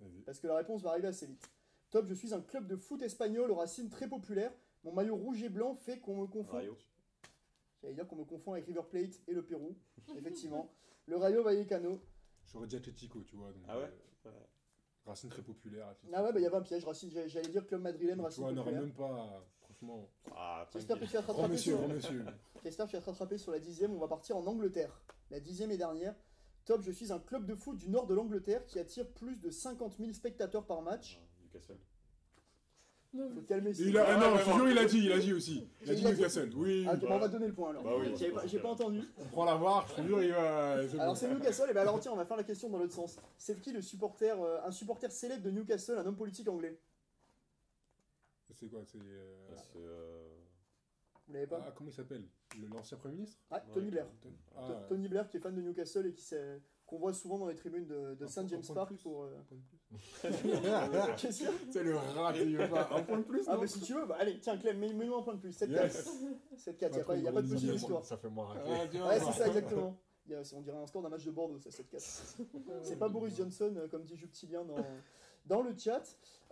Vas-y. Parce que la réponse va arriver assez vite. Top, je suis un club de foot espagnol aux racines très populaires. Mon maillot rouge et blanc fait qu'on me confond. Rayo. J'allais dire qu'on me confond avec River Plate et le Pérou. Effectivement. Le Rayo Vallecano. J'aurais dit Atletico, tu vois. Donc, Ah ouais racine très populaire. Atletico. Ah ouais, bah il y avait un piège. Racine, j'allais dire club madrilène, Tu racine vois, on n'aurait populaire. même pas. Franchement. Ah, J'espère que tranquille. tu vas te Grand rattraper monsieur, sur... grand monsieur. J'espère que tu vas te rattraper sur la 10e. On va partir en Angleterre. La 10e et dernière. Top, je suis un club de foot du nord de l'Angleterre qui attire plus de 50 000 spectateurs par match. Newcastle. Non, Faut calmer ça. Non, toujours il a dit aussi. Il a dit Newcastle. Oui. Ah, ok, on va donner le point alors. Bah oui, J'ai pas entendu. On prend la VAR, je te jure, il va. Alors c'est Newcastle, et bien alors tiens, on va faire la question dans l'autre sens. C'est qui le supporter, un supporter célèbre de Newcastle, un homme politique anglais? C'est quoi C'est. Vous l'avez pas? Ah, comment il s'appelle? L'ancien Premier ministre? Ah, Tony Blair. Ah, Tony Blair qui est fan de Newcastle et qu'on voit souvent dans les tribunes de St. James Park pour... Qu'est-ce qu'il y a? C'est le rat, il veut pas. Un point de plus, Ah non mais si tu veux, bah, allez, tiens Clem, mets-nous un point de plus, 7-4. 7-4, y a pas de petite histoire. Ça fait moins raquer. Ouais, c'est ça exactement. On dirait un score d'un match de Bordeaux, ça, 7-4. C'est pas Boris Johnson, comme dit Juctilien dans le chat.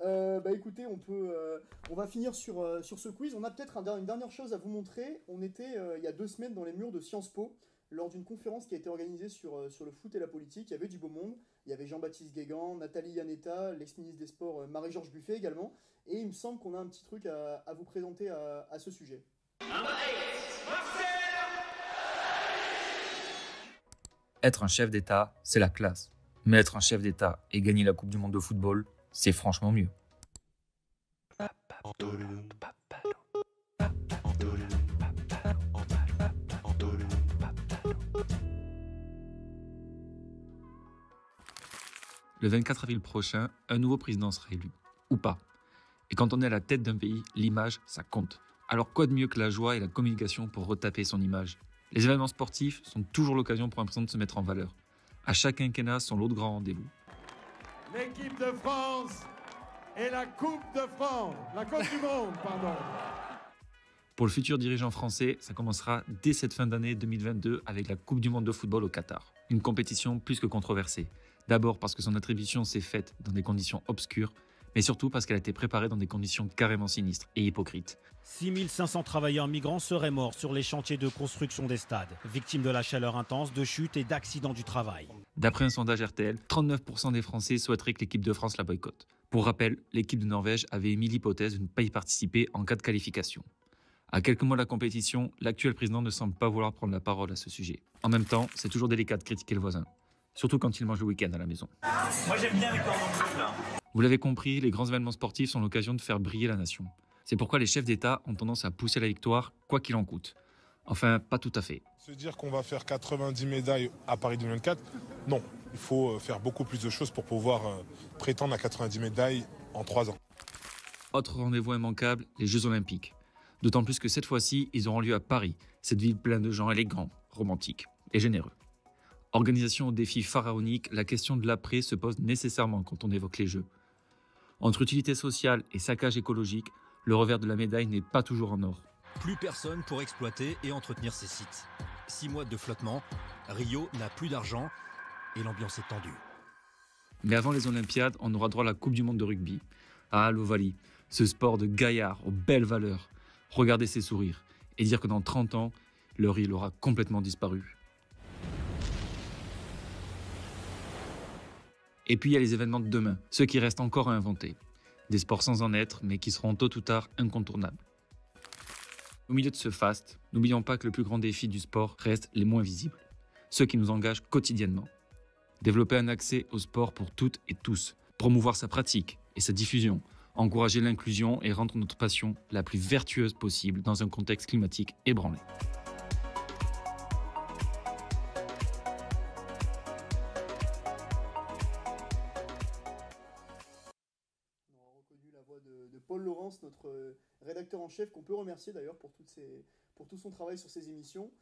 Bah écoutez, on va finir sur ce quiz. On a peut-être une dernière chose à vous montrer. On était il y a 2 semaines dans les murs de Sciences Po, lors d'une conférence qui a été organisée sur le foot et la politique. Il y avait du beau monde. Il y avait Jean-Baptiste Guégan, Nathalie Yanetta, l'ex-ministre des Sports Marie-Georges Buffet également. Et il me semble qu'on a un petit truc à vous présenter à ce sujet. Être un chef d'État, c'est la classe. Mais être un chef d'État et gagner la Coupe du Monde de football, c'est franchement mieux. Le 24 avril prochain, un nouveau président sera élu. Ou pas. Et quand on est à la tête d'un pays, l'image, ça compte. Alors quoi de mieux que la joie et la communication pour retaper son image? Les événements sportifs sont toujours l'occasion pour un président de se mettre en valeur. À chaque quinquennat, son lot de grands rendez-vous. L'équipe de France et la Coupe de France, la Coupe du Monde, pardon. Pour le futur dirigeant français, ça commencera dès cette fin d'année 2022 avec la Coupe du Monde de football au Qatar. Une compétition plus que controversée. D'abord parce que son attribution s'est faite dans des conditions obscures, mais surtout parce qu'elle a été préparée dans des conditions carrément sinistres et hypocrites. 6500 travailleurs migrants seraient morts sur les chantiers de construction des stades, victimes de la chaleur intense, de chutes et d'accidents du travail. D'après un sondage RTL, 39% des Français souhaiteraient que l'équipe de France la boycotte. Pour rappel, l'équipe de Norvège avait émis l'hypothèse de ne pas y participer en cas de qualification. À quelques mois de la compétition, l'actuel président ne semble pas vouloir prendre la parole à ce sujet. En même temps, c'est toujours délicat de critiquer le voisin. Surtout quand il mange le week-end à la maison. Moi j'aime bien les cordons bleus là. Vous l'avez compris, les grands événements sportifs sont l'occasion de faire briller la nation. C'est pourquoi les chefs d'État ont tendance à pousser la victoire, quoi qu'il en coûte. Enfin, pas tout à fait. Se dire qu'on va faire 90 médailles à Paris 2024, non. Il faut faire beaucoup plus de choses pour pouvoir prétendre à 90 médailles en 3 ans. Autre rendez-vous immanquable, les Jeux Olympiques. D'autant plus que cette fois-ci, ils auront lieu à Paris, cette ville pleine de gens élégants, romantiques et généreux. Organisation au défi pharaonique, la question de l'après se pose nécessairement quand on évoque les Jeux. Entre utilité sociale et saccage écologique, le revers de la médaille n'est pas toujours en or. Plus personne pour exploiter et entretenir ces sites. 6 mois de flottement, Rio n'a plus d'argent et l'ambiance est tendue. Mais avant les Olympiades, on aura droit à la Coupe du Monde de rugby. Ah, l'Ovalie, ce sport de gaillards aux belles valeurs. Regardez ces sourires et dire que dans 30 ans, leur île aura complètement disparu. Et puis il y a les événements de demain, ceux qui restent encore à inventer. Des sports sans en être, mais qui seront tôt ou tard incontournables. Au milieu de ce faste, n'oublions pas que le plus grand défi du sport reste les moins visibles. Ceux qui nous engagent quotidiennement. Développer un accès au sport pour toutes et tous. Promouvoir sa pratique et sa diffusion. Encourager l'inclusion et rendre notre passion la plus vertueuse possible dans un contexte climatique ébranlé. Paul Laurence, notre rédacteur en chef, qu'on peut remercier d'ailleurs pour tout son travail sur ces émissions.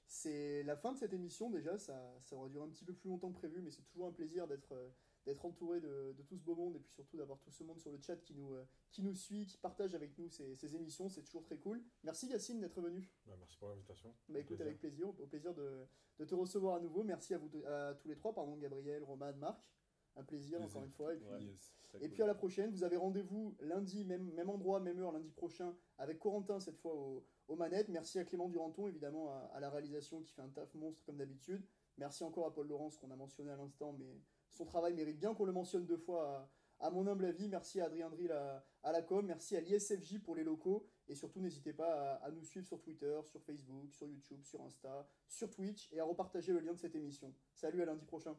C'est la fin de cette émission déjà, ça aura duré un petit peu plus longtemps que prévu, mais c'est toujours un plaisir d'être entouré de tout ce beau monde et puis surtout d'avoir tout ce monde sur le chat qui nous suit, qui partage avec nous ces émissions, c'est toujours très cool. Merci Yacine d'être venu. Merci pour l'invitation. Écoute, avec plaisir, au plaisir de te recevoir à nouveau. Merci à tous les trois, Gabriel, Roman, Marc. Un plaisir encore une fois. Et puis à la prochaine, vous avez rendez-vous lundi, même endroit, même heure, lundi prochain, avec Corentin cette fois aux manettes. Merci à Clément Duranton, évidemment, à la réalisation qui fait un taf monstre comme d'habitude. Merci encore à Paul Laurence qu'on a mentionné à l'instant, mais son travail mérite bien qu'on le mentionne 2 fois à mon humble avis. Merci à Adrien Drill à la com, merci à l'ISFJ pour les locaux, et surtout n'hésitez pas à nous suivre sur Twitter, sur Facebook, sur YouTube, sur Insta, sur Twitch, et à repartager le lien de cette émission. Salut, à lundi prochain.